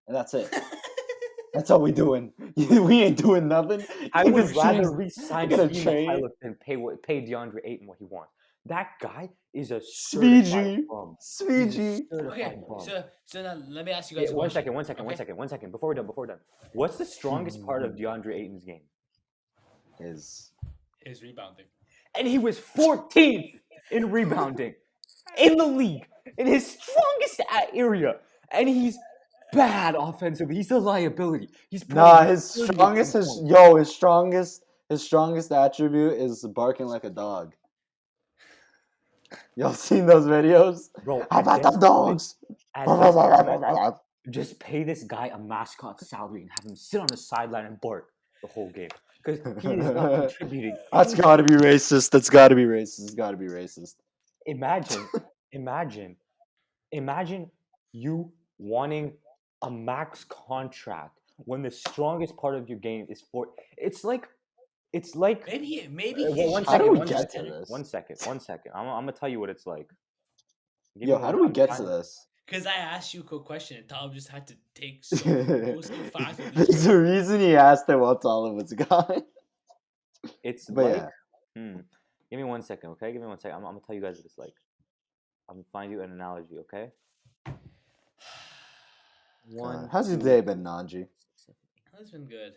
And that's it. That's all we doing. We ain't doing nothing. I You're would gonna rather trade- re-sign you're gonna Svi trade- Mykhailiuk than pay DeAndre Ayton what he wants. That guy is a Sviji. certified bum. He's a Sviji. Okay, certified bum. so now let me ask you guys a One question. second. Before we're done. What's the strongest part of DeAndre Ayton's game? Is His rebounding. And he was 14th in rebounding in the league in his strongest area, and he's bad offensively. He's a liability. He's probably his 30 strongest points. his strongest attribute is barking like a dog. Y'all seen those videos? Bro, How about the against- dogs? at this point, just pay this guy a mascot salary and have him sit on the sideline and bark the whole game because he is not contributing. That's gotta be racist. That's gotta be racist. It's gotta be racist. Imagine you wanting a max contract when the strongest part of your game is for. It's like. Maybe One How do we second, get to this? One second. I'm gonna tell you what it's like. Give Yo, me how one- do we I'm get to trying- this? Because I asked you a quick question and Talib just had to take so fast with his There's a reason he asked him what Talib was gone. It's But like. yeah. Give me 1 second, okay? Give me 1 second. I'm gonna tell you guys what it's like. I'm gonna find you an analogy, okay? God, how's your day been, Nanji? That's been good.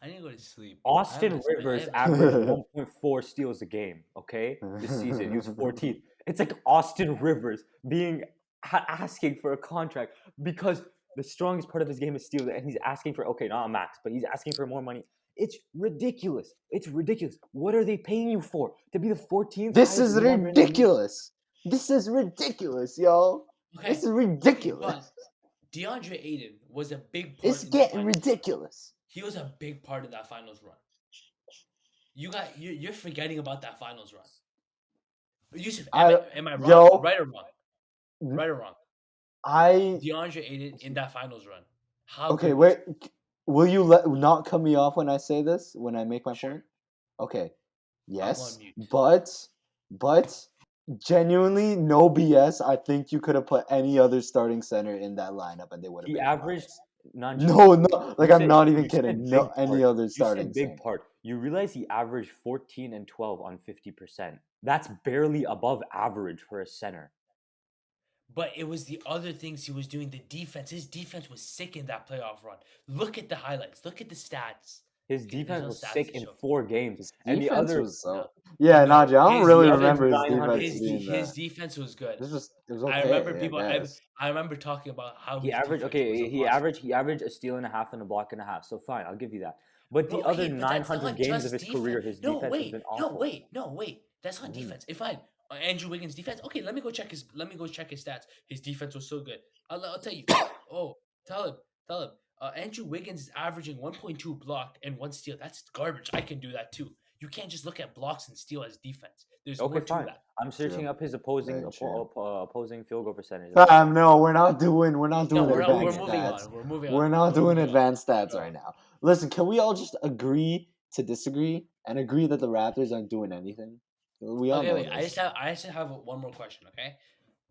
I need to go to sleep. Austin Rivers averaged 1.4 steals a game, okay? This season, he was 14th. It's like Austin Rivers being asking for a contract because the strongest part of his game is steals, and he's asking for, okay, not a max, but he's asking for more money. It's ridiculous. It's ridiculous. What are they paying you for? To be the 14th? This is ridiculous. This is ridiculous, yo. Okay. This is ridiculous. But DeAndre Ayton was a big part. It's getting ridiculous. He was a big part of that finals run. You're forgetting about that finals run. Yousuf, am I wrong? yo. Right or wrong? Right or wrong? DeAndre Ayton in that finals run. Okay, wait. Will you not cut me off when I say this? When I make my point? Okay. Yes, but genuinely, no BS. I think you could have put any other starting center in that lineup, and they would have. He averaged. No, like I'm not even kidding. No, any other starting. You said big part. You realize he averaged 14 and 12 on 50%. That's barely above average for a center. But it was the other things he was doing. The defense. His defense was sick in that playoff run. Look at the highlights. Look at the stats. His Okay, there's defense no was stats sick to in show. 4 games, His and the defense other was so. No, Yeah, no. Najee, I don't His really other remember his 900 defense being his that. defense was good. It was I okay. remember I people. guess. I remember talking about how he his averaged defense was a must. he averaged a steal and a half and a block and a half. So fine, I'll give you that. But the Bro, other okay, but that's 900 not games of just his career, defense. his defense has been awful. No, wait. That's not Mhm. defense. If I Andrew Wiggins' defense, okay, let me go check his stats. His defense was so good. I'll tell you. Oh, Talib. Andrew Wiggins is averaging 1.2 block and 1 steal. That's garbage. I can do that too. You can't just look at blocks and steal as defense. There's Okay, more to fine. that. I'm searching True. up his opposing Very true. opposing field goal percentage. That's No, we're not doing No, we're advanced moving stats. on. We're moving on. We're not We're doing moving on. advanced stats No. right now. Listen, can we all just agree to disagree and agree that the Raptors aren't doing anything? We all Okay, know wait. this. I just have one more question. Okay,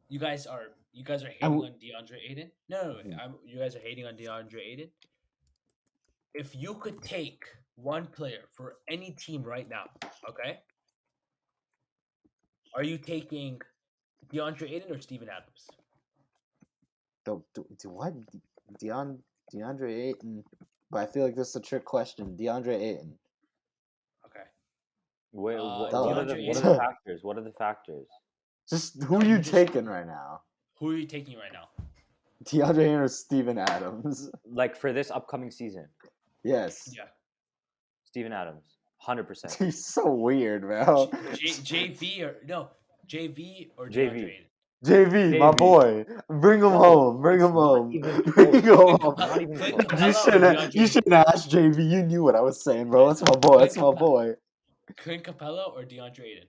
you guys are hating w- on DeAndre Ayton? No. Hmm. You guys are hating on DeAndre Ayton. If you could take one player for any team right now, okay, are you taking DeAndre Ayton or Steven Adams? What? DeAndre Ayton. But I feel like this is a trick question. DeAndre Ayton. Okay. Wait, DeAndre what are Ayton. the factors? What are the factors? Just who No, are you you just- taking right now? Who are you taking right now? DeAndre Ayton or Steven Adams? Like for this upcoming season, Yes. Yeah. Steven Adams, 100%. He's so weird, bro. JV or no? JV or JV. DeAndre Ayton? JV, my JV. boy, bring him No, home, bring it's him not home, even bring close. him home. It's not even Clint close. Capella or You DeAndre shouldn't ask JV. You knew what I was saying, bro. That's my boy. That's my boy. Clint Capella or DeAndre Ayton?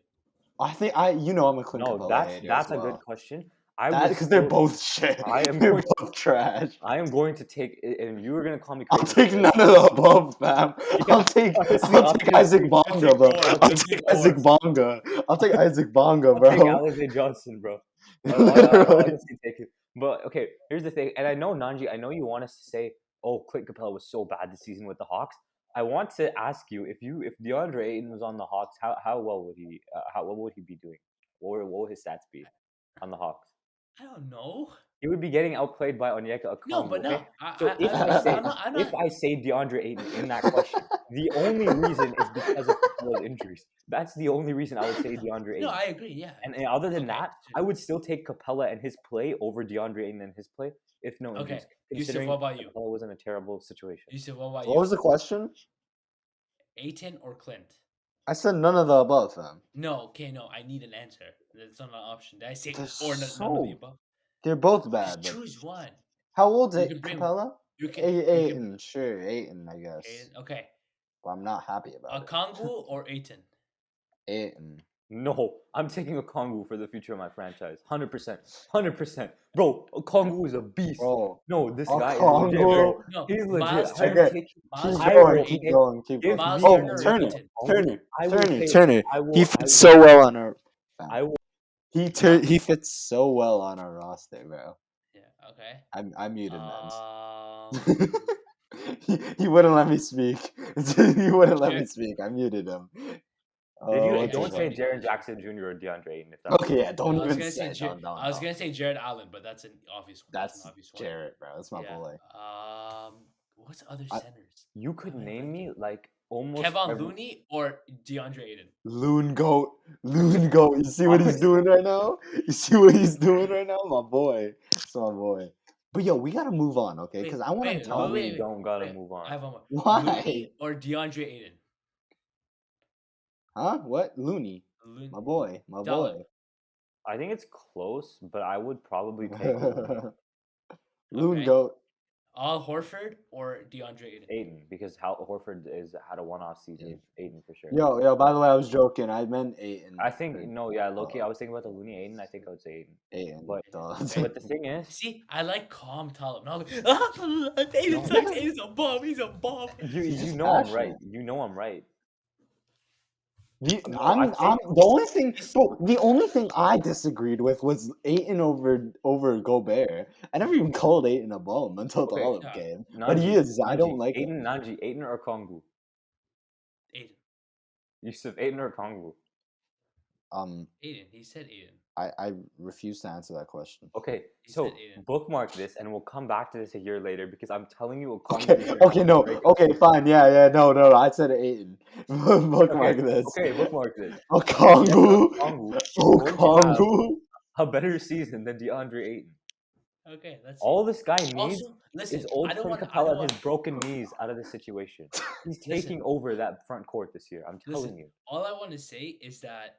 I think I'm a Clint No, Capella hater that's as a well. good question. Because they're both shit. They're both trash. I am going to take, and you were gonna call me I'll crazy. take none of the above, fam. Yeah, I'll take honestly, Isaac Bonga, bro. four. I'll take Isaac Bonga. I'll take Isaac Bonga, I'll take bro. Alize Johnson, bro. I'll Literally. honestly take it. But okay, here's the thing, and I know Nanji, I know you want us to say, "Oh, Clint Capella was so bad this season with the Hawks." I want to ask you if DeAndre Ayton was on the Hawks, how well would he what would he be doing? What would his stats be on the Hawks? I don't know. He would be getting outplayed by Onyeka Okongwu. No, but okay? no. So I'm if not. I say DeAndre Ayton in that question, the only reason is because of Capella's injuries. That's the only reason I would say DeAndre Ayton. No, I agree. Yeah. And other than Okay, that, I would still take Capella and his play over DeAndre Ayton and his play, if no injuries. Okay. Yousuf, Considering what about you? Capella was in a terrible situation. Yousuf, what about What you? was the question? Ayton or Clint? I said none of the above, fam. No. Okay. No. I need an answer. That's not an option. Did I say They're or none of the above? They're both Just bad. But choose one. how old You is can bring- Capella? You can. Ayton, sure, Ayton, I guess. Ayton, okay. But I'm not happy about it. Kongu or Ayton? Ayton. No, I'm taking a Kongu for the future of my franchise. 100%. 100%. Bro, Kongu is a beast. Bro, No, this a guy is legit, Kongu? bro. No. He's legit. Miles I Turner. will take Miles keep I Turner or will going, keep Ayton? going, keep give going. Miles me Turner or Turner, Ayton? Turner, I will Turner, take- Turner. I will- He I fits will- so well on our. I will He fits so well on our roster, bro. Yeah. Okay. I muted Um, he wouldn't let me speak. He wouldn't let me Sure. speak. I muted him. don't say Funny. Jaren Jackson Jr. or DeAndre Ayton. If that's Okay, yeah, don't I was even gonna say. say Don't, I was gonna say Jared Allen, but that's an obvious one. That's an obvious one. Jarrett, bro. That's my boy. What's other I- centers? You could Am I name me blanking? like almost Kevon every- Looney or DeAndre Ayton? Loon goat. You see what he's doing right now? You see what he's doing right now, my boy. It's my boy. But yo, we gotta move on, okay? Because I want to wait, tell. we don't gotta move on. I have one more. Why? Looney or DeAndre Ayton? Huh? What? Looney, Looney. my boy, my Talib. boy. I think it's close, but I would probably take Loon Okay. goat. Al Horford or DeAndre Ayton? Ayton because Horford had a one-off season. Ayton for sure. Yo. By the way, I was joking. I meant Ayton. I think Loki. I was thinking about the Looney Ayton. I think I would say Ayton. Ayton. But duh. but the thing is, See, I like calm Talib. Not like, Ayton sucks. Ayton's a bomb. He's a bomb. you know I'm right. You know I'm right. No, I'm the only thing I disagreed with was Ayton over Gobert. I never even called Ayton a bum until the Okay, Olive yeah. game. But he is. I don't like Ayton, him. Nanji, Ayton or Kongu? Ayton. Yousuf, Ayton or Kongu? Ayton. He said Ayton. I refuse to answer that question. Okay, He so said Aiden. bookmark this, and we'll come back to this a year later because I'm telling you, Okay, no, okay, fine, yeah, no, I said Aiden. Bookmark this. Okay, bookmark this. Okongwu, Okongwu going to have Okongwu. a better season than DeAndre Ayton. Okay, let's see. All this guy needs Also, listen, is old I don't Clint want. I Capella don't and want. his broken knees out of the situation. He's Listen, taking over that front court this year. I'm telling listen. you. All I want to say is that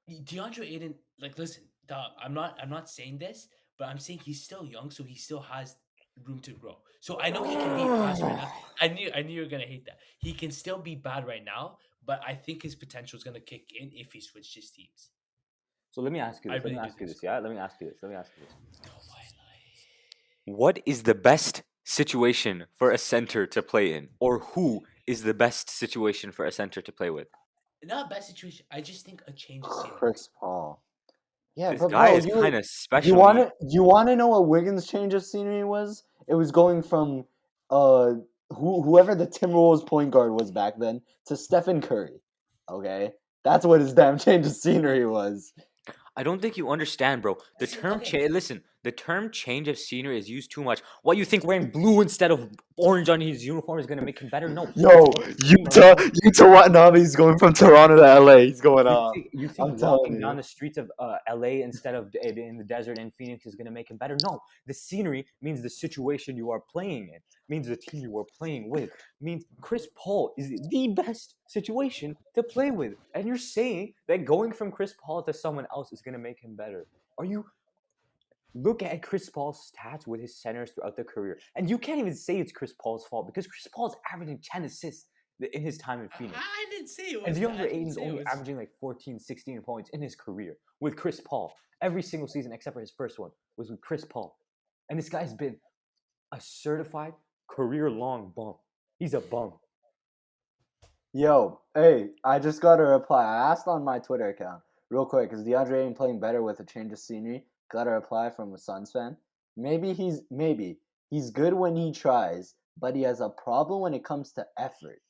DeAndre Aiden, like, listen, dog. I'm not saying this, but I'm saying he's still young, so he still has room to grow. So I know he can be fast right now. I knew you were gonna hate that. He can still be bad right now, but I think his potential is gonna kick in if he switches teams. So let me ask you I this. Let really me do ask you think this. so. Yeah, let me ask you this. Let me ask you this. Oh my life. What is the best situation for a center to play in, or who is the best situation for a center to play with? Not a bad situation. I just think a change of scenery. Chris Paul. Yeah, This but guy bro, is kind of you special. want to know what Wiggins' change of scenery was? It was going from uh whoever the Timberwolves point guard was back then to Stephen Curry. Okay, that's what his damn change of scenery was. I don't think you understand, bro. The Listen, term okay. listen, the term change of scenery is used too much. What you think wearing blue instead of orange on his uniform is gonna make him better? No. Yo, It's about the scenery. Utah Watanabe. He's going from Toronto to LA. He's going off. You think I'm walking telling down you. the streets of LA instead of in the desert in Phoenix is gonna make him better? No. The scenery means the situation you are playing in, means the team you are playing with, means Chris Paul is the best situation to play with. And you're saying that going from Chris Paul to someone else is gonna make him better. Are you look at Chris Paul's stats with his centers throughout the career, and you can't even say it's Chris Paul's fault because Chris Paul's averaging 10 assists in his time in Phoenix. I didn't say it And was. I DeAndre didn't Ayton's say it only was. averaging like 14, 16 points in his career with Chris Paul. Every single season except for his first one was with Chris Paul. And this guy's been a certified career-long bum. He's a bum. Yo, hey, I just got a reply. I asked on my Twitter account real quick, is DeAndre Ayton playing better with a change of scenery? Got a reply from a Suns fan. Maybe he's good when he tries, but he has a problem when it comes to effort.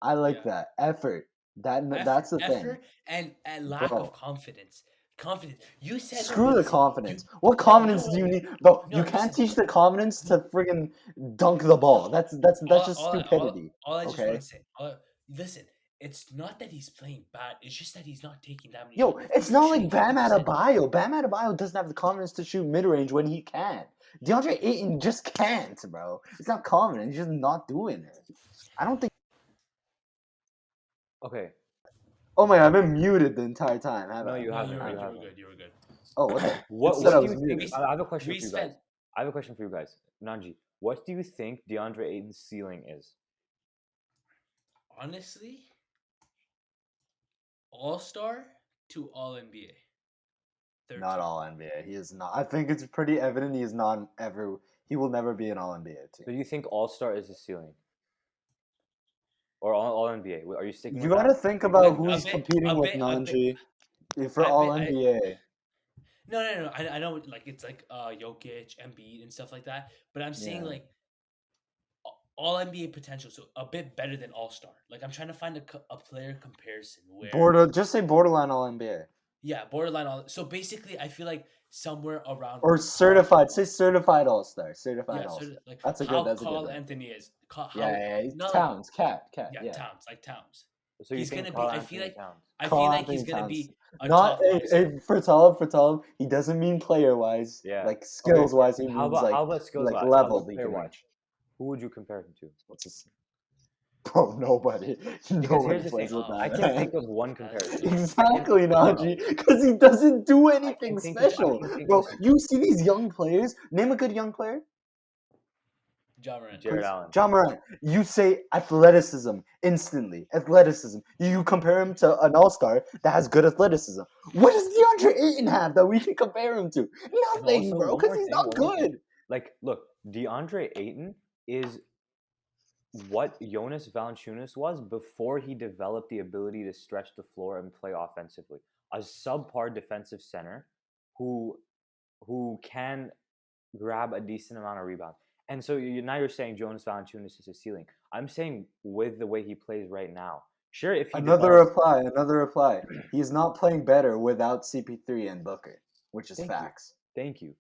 I like Yeah. that effort. Effort, That's the thing, effort, and lack of bro. confidence. Confidence. You said no, Screw but the listen. confidence. You What no confidence no do you no need, bro? You no. can't Listen. teach the confidence No to friggin' dunk the ball. no. That's just stupidity. All I just want Okay. to say. Listen. It's not that he's playing bad. It's just that he's not taking that many Yo, shots. it's He's not shooting like Bam 50%. Adebayo. Bam Adebayo doesn't have the confidence to shoot mid range when he can. DeAndre Ayton just can't, bro. It's not confident. He's just not doing it. I don't think. Okay. Oh my god, I've been muted the entire time, have No, I? you No, haven't. you No, you were haven't. good. You were good. Oh, what? It What said I do was you think? muted. I have a question We for you spent guys. I have a question for you guys. Nanji, what do you think DeAndre Ayton's ceiling is? honestly All-Star to All NBA. 13. Not all NBA. He is not. I think it's pretty evident he is not ever. He will never be an all NBA So team. you think All-Star is his ceiling? Or all NBA? Are you sticking You with that? gotta think A about bit, who a he's bit, competing a with, bit, a bit, Nanji. For I all bet I NBA. no. I know like it's like Jokic, Embiid, and stuff like that. But I'm saying Yeah. like all NBA potential, so a bit better than All Star. Like I'm trying to find a player comparison where Just say borderline all NBA. yeah, borderline all. So basically, I feel like somewhere around Or Carl. certified. Say certified all star. Certified Yeah, all sort of star. like That's a how good Carl rank. Anthony is. Yeah, How not like Towns, cat, yeah yeah. Towns like Towns. So you He's think gonna be. Carl Anthony Towns? I feel Carl like he's Anthony gonna Towns. be a Not top five center. for Talib. He doesn't mean player wise. Yeah. Like Okay. skills wise, he means How about skills like wise? How level about that he player can wise? reach. Who would you compare him to? What's this? Bro, nobody. Because Nobody here's the thing, plays with I that can think man. of one comparison. Exactly, No, no. Najee. Because he doesn't do I anything can think of. I special. can think. Bro, Listen, you see these young players? Name a good young player. John Moran. Jared Please. Allen. John Moran, you say athleticism instantly. Athleticism. You compare him to an all-star that has good athleticism. What does DeAndre Ayton have that we can compare him to? And Nothing, also, bro, one because more he's thing. not One more thing. good. Like, look, DeAndre Ayton is what Jonas Valanciunas was before he developed the ability to stretch the floor and play offensively. A subpar defensive center who can grab a decent amount of rebounds. And so now you're saying Jonas Valanciunas is his ceiling. I'm saying with the way he plays right now, Sure, if he Another develops. reply. He's not playing better without CP3 and Booker, which is Thank you. facts. Thank you.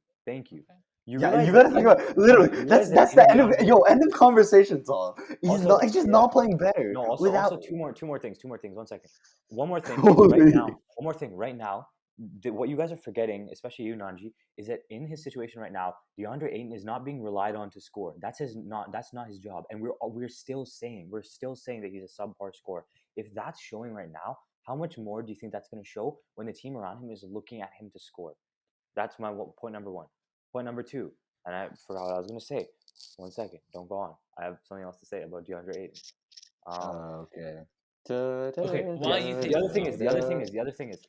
You Yeah, realize you that gotta think in- about it. Literally. you That's realize that the in end of DeAndre- end of conversation, Tom. Also, He's just yeah. not playing better No, without. also two more things. 1 second. One more thing is right now. Holy. One more thing right now. What you guys are forgetting, especially you, Nanji, is that in his situation right now, DeAndre Ayton is not being relied on to score. That's not his job, and we're still saying that he's a subpar scorer. If that's showing right now, how much more do you think that's going to show when the team around him is looking at him to score? That's my point number one. Point number two, and I forgot what I was going to say. 1 second, don't go on. I have something else to say about DeAndre Ayton. Okay. Okay, while you think- The other thing is,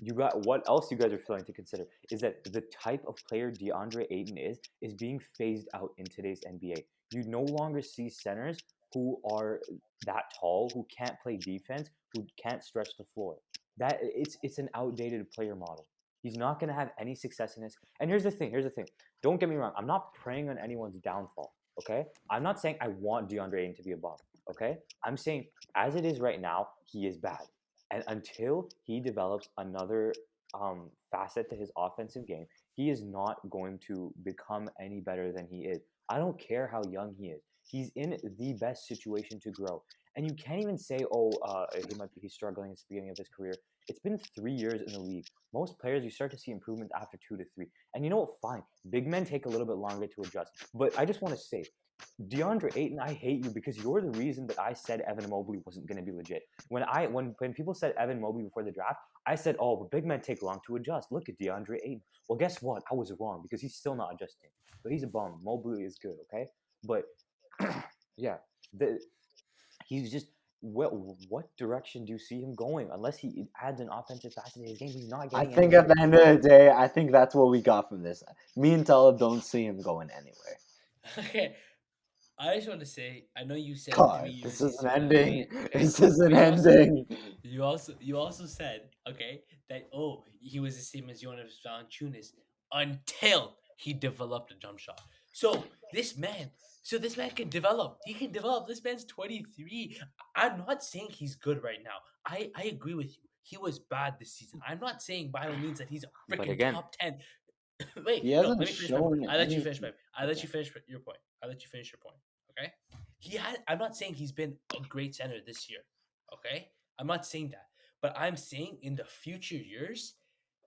you got what else you guys are failing to consider is that the type of player DeAndre Ayton is being phased out in today's NBA. You no longer see centers who are that tall, who can't play defense, who can't stretch the floor. That it's an outdated player model. He's not going to have any success in this. And here's the thing. Don't get me wrong. I'm not preying on anyone's downfall. Okay. I'm not saying I want DeAndre Ayton to be a bum. Okay. I'm saying as it is right now, he is bad. And until he develops another facet to his offensive game, he is not going to become any better than he is. I don't care how young he is. He's in the best situation to grow. And you can't even say, he's struggling at the beginning of his career. It's been 3 years in the league. Most players, you start to see improvement after 2 to 3. And you know what? Fine. Big men take a little bit longer to adjust. But I just want to say, DeAndre Ayton, I hate you because you're the reason that I said Evan Mobley wasn't going to be legit. When people said Evan Mobley before the draft, I said, oh, but big men take long to adjust. Look at DeAndre Ayton. Well, guess what? I was wrong because he's still not adjusting. But he's a bum. Mobley is good, okay? But yeah, he's just what direction do you see him going? Unless he adds an offensive facet to his game, he's not I getting. think at the end of the day, I think that's what we got from this. Me and Talib don't see him going anywhere. Okay, I just want to say, I know you said God, 3 years. this he's isn't gonna ending. wait, okay? This isn't But ending. You also said, okay, that he was the same as Jonas Valanciunas until he developed a jump shot. So this man can develop. He can develop. This man's 23. I'm not saying he's good right now. I agree with you. He was bad this season. I'm not saying by no means that he's a But freaking again- top 10. Wait, He no, hasn't let me finish my point. shown I let you any- finish my. I let you finish your point. I let you finish your point. Okay. I'm not saying he's been a great center this year. Okay. I'm not saying that, but I'm saying in the future years,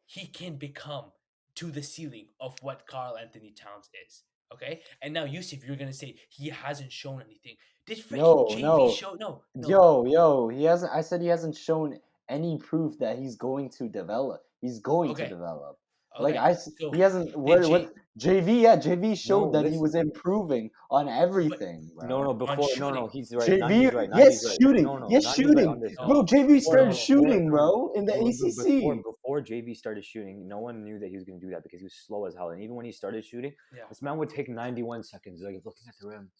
he can become to the ceiling of what Carl Anthony Towns is. Okay. And now, Yousuf, you're gonna say he hasn't shown anything. Did freaking JV show? No. Yo, he hasn't. I said he hasn't shown any proof that he's going to develop. He's going to Okay. develop. Okay. So he hasn't. did What JV? Yeah, JV showed No, that he was improving on everything. No, before shooting. he's right. JV, Nanji's right. yes, Nanji's right. shooting, No, yes, Nanji's shooting, right on this. bro. JV started Before- shooting, bro, in the No, ACC. Before JV started shooting, no one knew that he was going to do that because he was slow as hell. And even when he started shooting, Yeah. this man would take 91 seconds, like looking at the rim.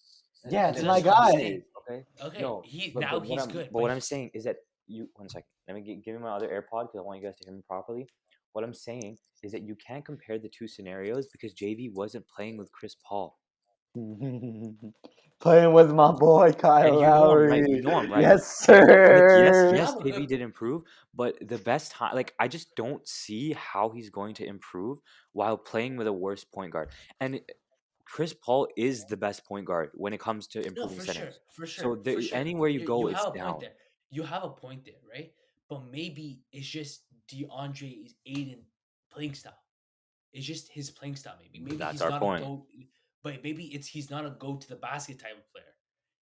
Yeah, it's my that's what I'm guy. saying, Okay. Okay. No, He's but he's good. But what I'm saying is that 1 second. Let me give me my other AirPod because I want you guys to hear me properly. What I'm saying is that you can't compare the two scenarios because JV wasn't playing with Chris Paul. Playing with my boy Kyle And you know I'm Lowry. right. You know I'm right. Yes, sir. Yes, JV did improve, but the best time, like I just don't see how he's going to improve while playing with a worse point guard. And Chris Paul is the best point guard when it comes to No, improving centers. for sure. So anywhere you go, it's have a down. point there. You have a point there, right? But maybe it's just DeAndre Aiden playing style. It's just his playing style. Maybe That's he's our not point. a go. But maybe he's not a go to the basket type of player.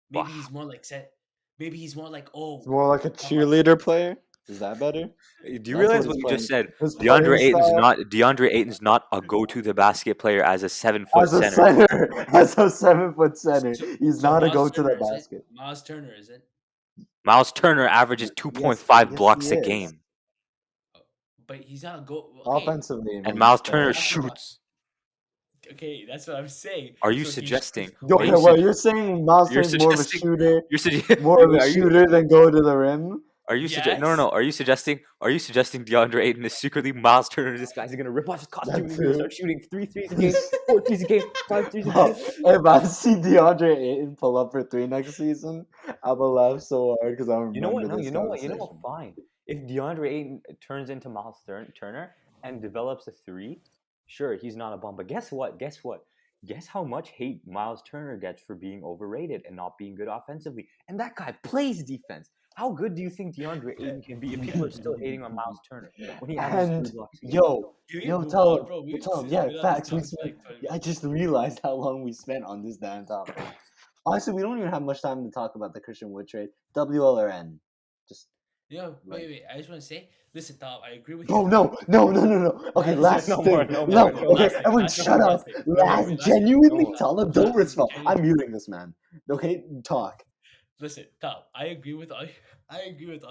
Bah. Maybe he's more like set. Maybe he's more like It's more like a cheerleader player. Is that better? Do you That's realize what what he's you just said? His DeAndre playing style Ayton's not a go to the basket player as a 7-foot as a center. center, as a 7-foot center. He's So not a Miles go to the Turner, is it? basket. Miles Turner, is it? Miles Turner averages 2.5 blocks he a is. game, But he's not a go. Okay, Offensively, and Miles but- Turner That's what- shoots. okay, that's what I'm saying. Are you So he's- suggesting? Okay, well, you're saying Miles you're Turner's more of a suggesting- shooter, You're suggesting more of a are you- shooter than go to the rim. Are you no? Are you suggesting DeAndre Ayton is secretly Miles Turner? This guy's gonna rip off his costume and That he's gonna too. start shooting 3 threes a game, 4 threes a game, 5 threes a Bro, game. if I see DeAndre Ayton pull up for 3 next season, I'm gonna laugh so hard because I You know what? remember No, this you know what? You know what? conversation. Fine. If DeAndre Ayton turns into Miles Turner and develops a 3, sure, he's not a bum. But guess what? Guess what? Guess how much hate Miles Turner gets for being overrated and not being good offensively? And that guy plays defense. How good do you think DeAndre Ayton can be if people are still hating on Miles Turner when he averages 3 And blocks a game? Can we yo, move tell on, him, bro? tell him, We've yeah, been on this facts. We topic for spent. like 20 I minutes. just realized how long we spent on this damn topic. Honestly, we don't even have much time to talk about the Christian Wood trade. WL or N? Just Yo, like. wait. I just want to say, listen, Tom, I agree with you. Oh no! Okay, Last- last No thing. more, no No, more, no more. okay, last thing, everyone, last thing, shut up. last thing. Wait, Last, last thing. genuinely, No more. Talib, don't respond. Genuinely. I'm muting this man. Okay, talk. Listen, Tom, I agree with all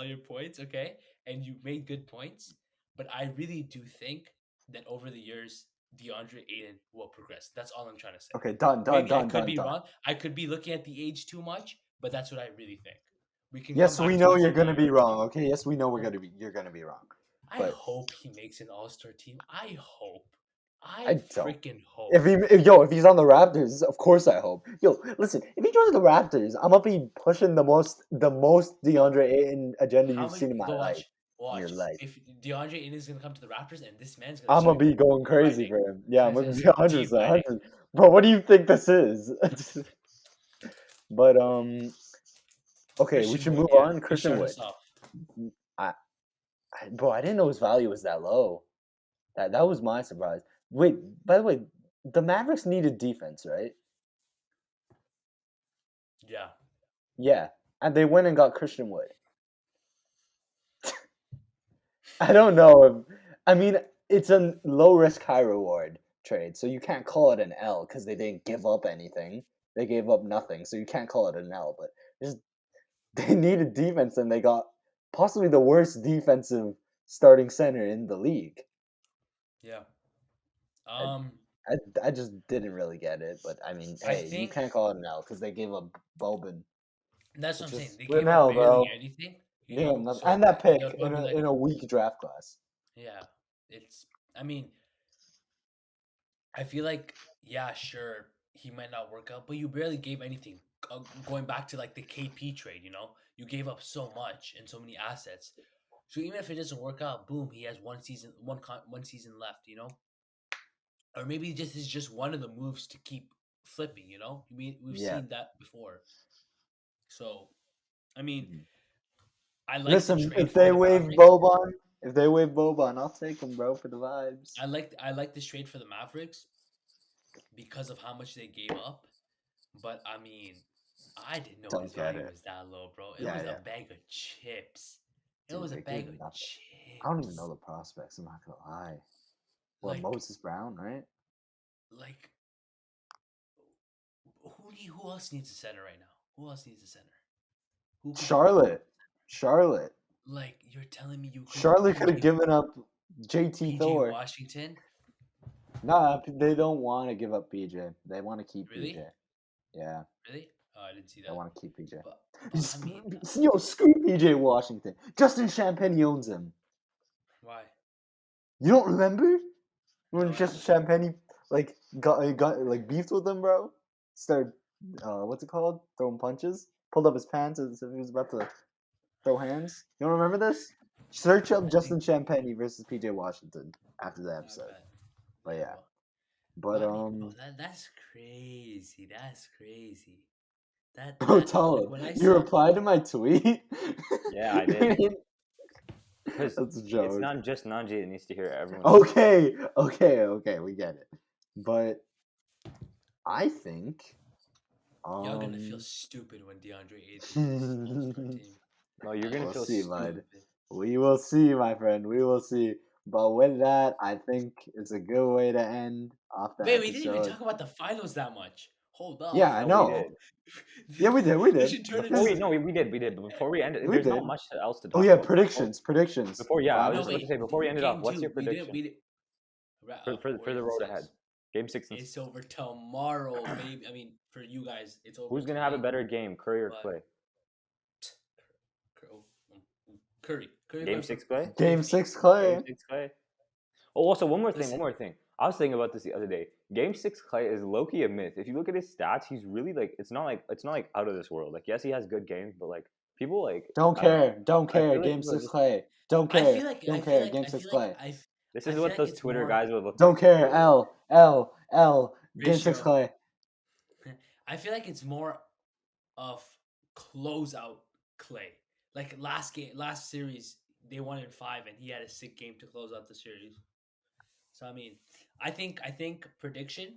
your points, okay? And you made good points, but I really do think that over the years DeAndre Ayton will progress. That's all I'm trying to say. Okay, done. Maybe I could be wrong. I could be looking at the age too much, but that's what I really think. We can Yes, come we back know to this you're in a gonna be year. wrong. Okay, yes, we know you're gonna be wrong. I But hope he makes an All-Star team. I hope. I I don't. freaking hope. If he's on the Raptors, of course I hope. Yo, listen, if he joins the Raptors, I'm gonna be pushing the most DeAndre Ayton agenda How you've many? seen in my Go life. watch. In your life. If DeAndre Ayton is gonna come to the Raptors and this man's gonna I'm gonna start be going crazy grinding. for him. Yeah, I'm gonna be 100%, Deep grinding. 100. Bro, what do you think this is? But okay, we Christian should Wood, move yeah. on. You Christian start Wood. us off. I, bro, I didn't know his value was that low. That was my surprise. Wait, by the way, the Mavericks needed defense, right? Yeah. Yeah, and they went and got Christian Wood. I don't know if I mean it's a low risk, high reward trade, so you can't call it an L because they didn't give up anything. They gave up nothing, so you can't call it an L. But just they needed defense, and they got possibly the worst defensive starting center in the league. Yeah. I just didn't really get it, but I mean, I hey, you think can't call it an L because they gave up Bobin, that's what which I'm saying. is They an gave up L, barely bro. anything. You Yeah, know, so and that pick they'll probably like, in a weak draft class. yeah. I mean, I feel like, yeah, sure, he might not work out, but you barely gave anything. Going back to like the KP trade, you gave up so much and so many assets. So even if it doesn't work out, boom, he has one season, one season left, or maybe this is just one of the moves to keep flipping. We've Yeah. seen that before. So, I mean, Mhm. I like Listen, the trade if for they the waive Mavericks. I'll take them, bro, for the vibes. I like this trade for the Mavericks because of how much they gave up. But I mean, I didn't know Don't his get value it. was that low, bro. It Yeah, was a yeah. bag of chips. It Dude, was a they bag gave of nothing. chips. I don't even know the prospects. I'm not gonna lie. What, Like, Moses Brown, right? like, who else needs a center right now? Who else needs a center? Who could Charlotte. like, you're telling me you could Charlotte could have PJ given up JT PJ Thor. Washington? Nah, they don't want to give up PJ. They want to keep Really? PJ. Yeah, Really? Oh, I didn't see they that. want to keep PJ. But I mean, Yo, screw PJ Washington. Justin Champagne owns him. why? You don't remember when No, I Justin don't. Champagne got like beefed with him, bro? Started what's it called? Throwing punches. Pulled up his pants as if he was about to throw hands. You don't remember this? Search up I Justin think Champagne versus PJ Washington after the not episode. bad. But Yeah, yeah, but but I mean, bro, that's crazy. That's crazy. That bro, that like Talib, when I you saw replied to my tweet. Yeah, I did. Because That's a it's joke. not just Nanji that needs to hear everyone. Okay, we get it. But I think y'all gonna feel stupid when DeAndre Ayton makes his All-Star team. No, you're gonna we'll feel see, stupid. bud. We will see, my friend. We will see. But with that, I think it's a good way to end off the Wait, we didn't even episode. talk about the finals that much. Hold up. Yeah, I No, know. we did. Yeah, we did. We This did. should turn Before we into. no, we did. But before we end it, We there's did. not much else to talk Oh yeah, about. predictions. Before, yeah, I was No, just about to wait. say before we end it off. Game What's your two. prediction We did. for the road ahead? Game 6 and It's over tomorrow, baby. I mean, for you guys, it's over. who's gonna have a tonight, better game, Curry or but- Clay? Oh, Curry. Curry Game went for 6 play? Game 50. 6 Clay. Game 6 Clay. Oh, also one more Listen. thing. I was thinking about this the other day. Game 6 Clay is low-key a myth. If you look at his stats, he's really like it's not like out of this world. Like yes, he has good games, but like people like Don't I don't know. care. Don't I care. feel like Game people are 6 just Clay. Don't I care. feel like Don't care. Game 6 Clay. this I is feel what like those it's Twitter more guys would look Don't like. care. L. Game 6 ratio. Clay. I feel like it's more of closeout Clay. Like last series, they won in 5, and he had a sick game to close out the series. So I mean, I think prediction,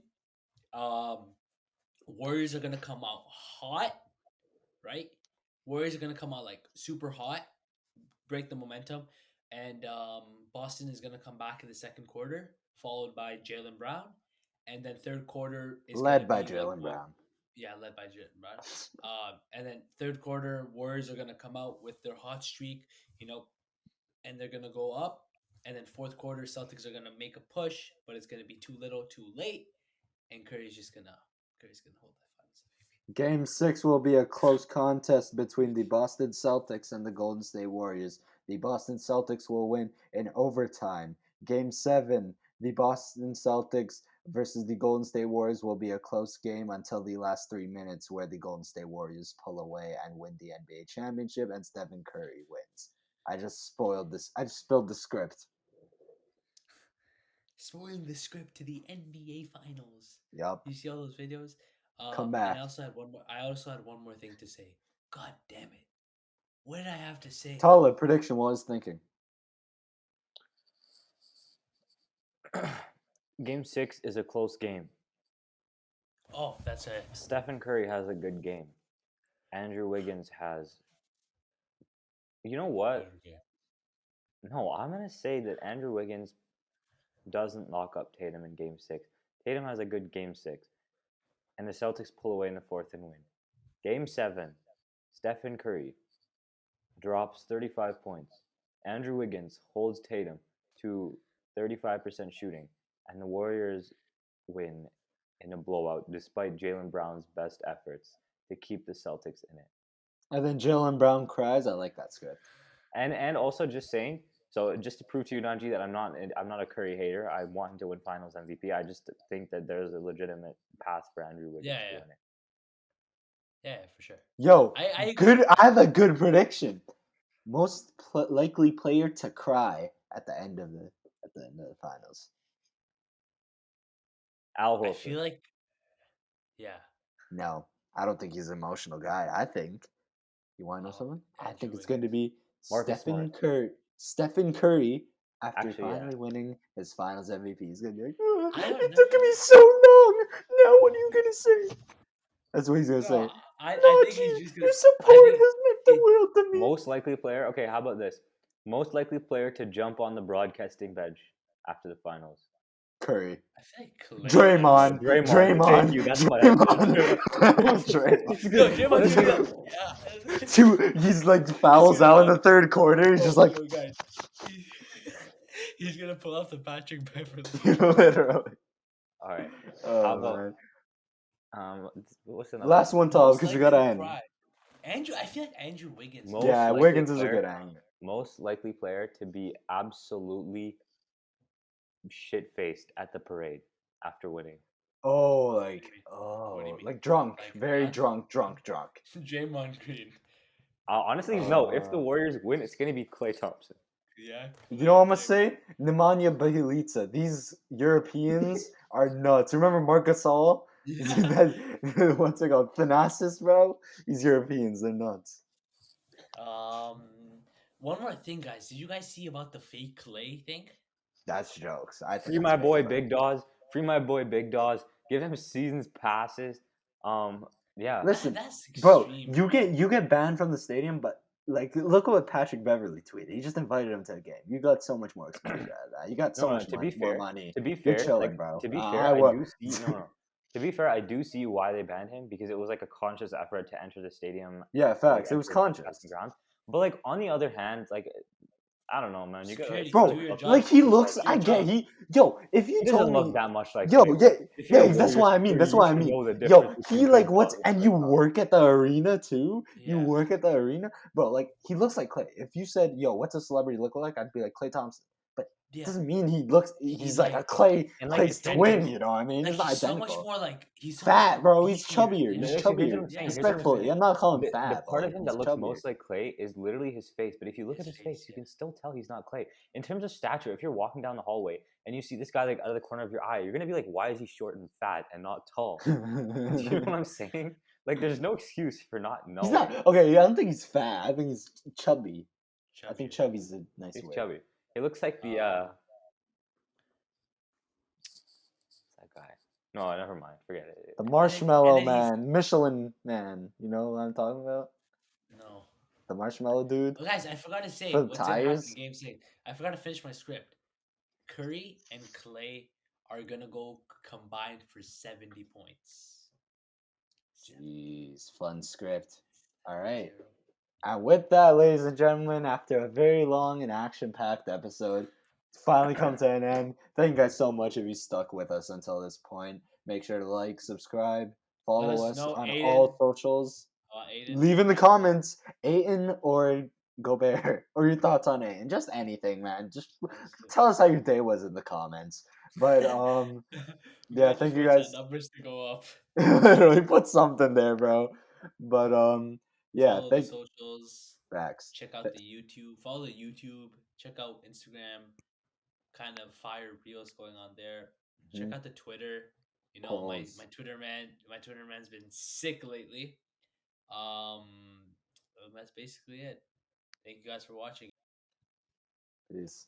Warriors are gonna come out hot, right? Warriors are gonna come out like super hot, break the momentum, and Boston is gonna come back in the second quarter, followed by Jaylen Brown, and then third quarter is Led by gonna be Jaylen Brown. Yeah, led by Jaylen Brown. And then third quarter, Warriors are gonna come out with their hot streak, and they're gonna go up. And then fourth quarter, Celtics are gonna make a push, but it's gonna be too little, too late, and Curry's gonna hold that finals MVP. Game 6 will be a close contest between the Boston Celtics and the Golden State Warriors. The Boston Celtics will win in overtime. Game 7, the Boston Celtics versus the Golden State Warriors will be a close game until the last 3 minutes, where the Golden State Warriors pull away and win the NBA championship and Stephen Curry wins. I just spilled the script. Spoiling the script to the NBA Finals. Yup. You see all those videos? Come back. And I also had one more thing to say. God damn it! What did I have to say? Talib, prediction, what I was thinking. Game 6 is a close game. Oh, that's it. Stephen Curry has a good game. Andrew Wiggins has. You know what? No, I'm gonna say that Andrew Wiggins doesn't lock up Tatum in Game 6. Tatum has a good Game 6, and the Celtics pull away in the fourth and win. Game 7, Stephen Curry drops 35 points. Andrew Wiggins holds Tatum to 35% shooting, and the Warriors win in a blowout despite Jaylen Brown's best efforts to keep the Celtics in it. And then Jaylen Brown cries. I like that script. And also just saying, so just to prove to you, Nanji, that I'm not a Curry hater. I want him to win Finals MVP. I just think that there's a legitimate path for Andrew Wiggins to win it. Yeah, for sure. Yo, I good. I have a good prediction. Most likely player to cry at the end of the finals. Al I Horford. feel like, yeah. No, I don't think he's an emotional guy. I think you want to know something? I think Andrew it's going to be Marcus Stephen Smart. Curry. Stephen Curry, after Actually, yeah. finally winning his Finals MVP, he's going to be like, "Oh, I don't "It know. took me so long. Now what are you going to say?" That's what he's going to say. No, I think Najee, he's just gonna. your support has meant the world to me. Most likely player. Okay, how about this? Most likely player to jump on the broadcasting bench after the finals. Curry. I feel like Clay. Draymond. Thank you. That's my answer. Draymond. No, Draymond's gonna be like, yeah. He's like fouls out in the third quarter. He's just like, oh, guys. He's gonna pull off the Patrick Beverly. literally. All right. Oh, How about man. what's another Last one, Tom, Most because we likely gotta to end. cry. I feel like Andrew Wiggins. Most Yeah, likely Wiggins is a player- good angle. Most likely player to be absolutely shit-faced at the parade after winning. Oh, What do you mean? like drunk, Like very us? drunk. Draymond Green. Honestly, no. If the Warriors win, it's gonna be Klay Thompson. Yeah. You know what I'm gonna say? Nemanja Bjelica. These Europeans are nuts. Remember Marc Gasol? Yeah. What's it called? Thanasis, bro. These Europeans, they're nuts. One more thing, guys. Did you guys see about the fake Clay thing? That's jokes. I think Free that's my fake, boy bro. Big Dawes. Free my boy Big Dawes. Give him seasons passes. Yeah. Listen, That's bro, extreme. you get banned from the stadium, but like, look at what Patrick Beverly tweeted. He just invited him to the game. You got so much more exposure out of that. You got so No, much to money, be more fair, money. To be You're fair, chilling, like, bro. to be I fair, I will- do see no. To be fair, I do see why they banned him because it was like a conscious effort to enter the stadium. Yeah, facts. like, it was enter the conscious. casting grounds. But like on the other hand, like I don't know, man. You gotta Security, Bro, do your job. like he looks. Do your I get job. if you He doesn't told look me, that much like yo, Clay. yeah, If you're a yeah, that's Warrior what I mean. security, That's you what I should mean. know the Yo, difference he between like Clay what's Thompson and and you Klay Thompson. work at the arena too. You Yeah. work at the arena, bro. Like he looks like Clay. If you said, "Yo, what's a celebrity look like?" I'd be like Clay Thompson. But it Yeah. doesn't mean he looks. He's He's like a like And like Clay's the thing is, twin. You know what I mean? like It's not he's so much identical. more like he's so much Fat, more bro. He's beefier. chubbier. You He's know? here's what chubbier. I'm saying. Yeah. Here's what I'm Respectfully, saying. I'm not calling him The fat, but part like of him he's that looks chubbier. most like Clay is literally his face. But if you look His at his face, face, you yeah. can still tell he's not Clay. In terms of stature, if you're walking down the hallway and you see this guy like out of the corner of your eye, you're gonna be like, why is he short and fat and not tall? Do you know what I'm saying? Like, there's no excuse for not He's knowing. not okay. Yeah, I don't think he's fat. I think he's chubby. I think Chubbier. chubby's a nice He's word. chubby. He looks like the that guy. No, never mind. Forget it. The And Marshmallow then he's Man, Michelin Man. You know what I'm talking about? no. The Marshmallow Dude Oh, guys, I forgot to say for the what's gonna happen in tires. Game 6. I forgot to finish my script. Curry and Clay are gonna go combined for 70 points. Jeez, fun script. All right. 0. And with that, ladies and gentlemen, after a very long and action-packed episode, it's finally come to an end. Thank you guys so much if you stuck with us until this point. Make sure to like, subscribe, Let follow us us know, on Aiden. all socials. Aiden. Leave in the comments, Aiden or Gobert, or your thoughts on Aiden. Just anything, man. Just tell us how your day was in the comments. But We yeah, might thank just you wait for guys. the numbers to go up. Literally put something there, bro. But yeah, Follow the thank socials. Facts. Check out the YouTube. Follow the YouTube. Check out Instagram. Kind of fire reels going on there. Check Mhm. out the Twitter. You know, Pause. my Twitter man's been sick lately. That's basically it. Thank you guys for watching. Peace.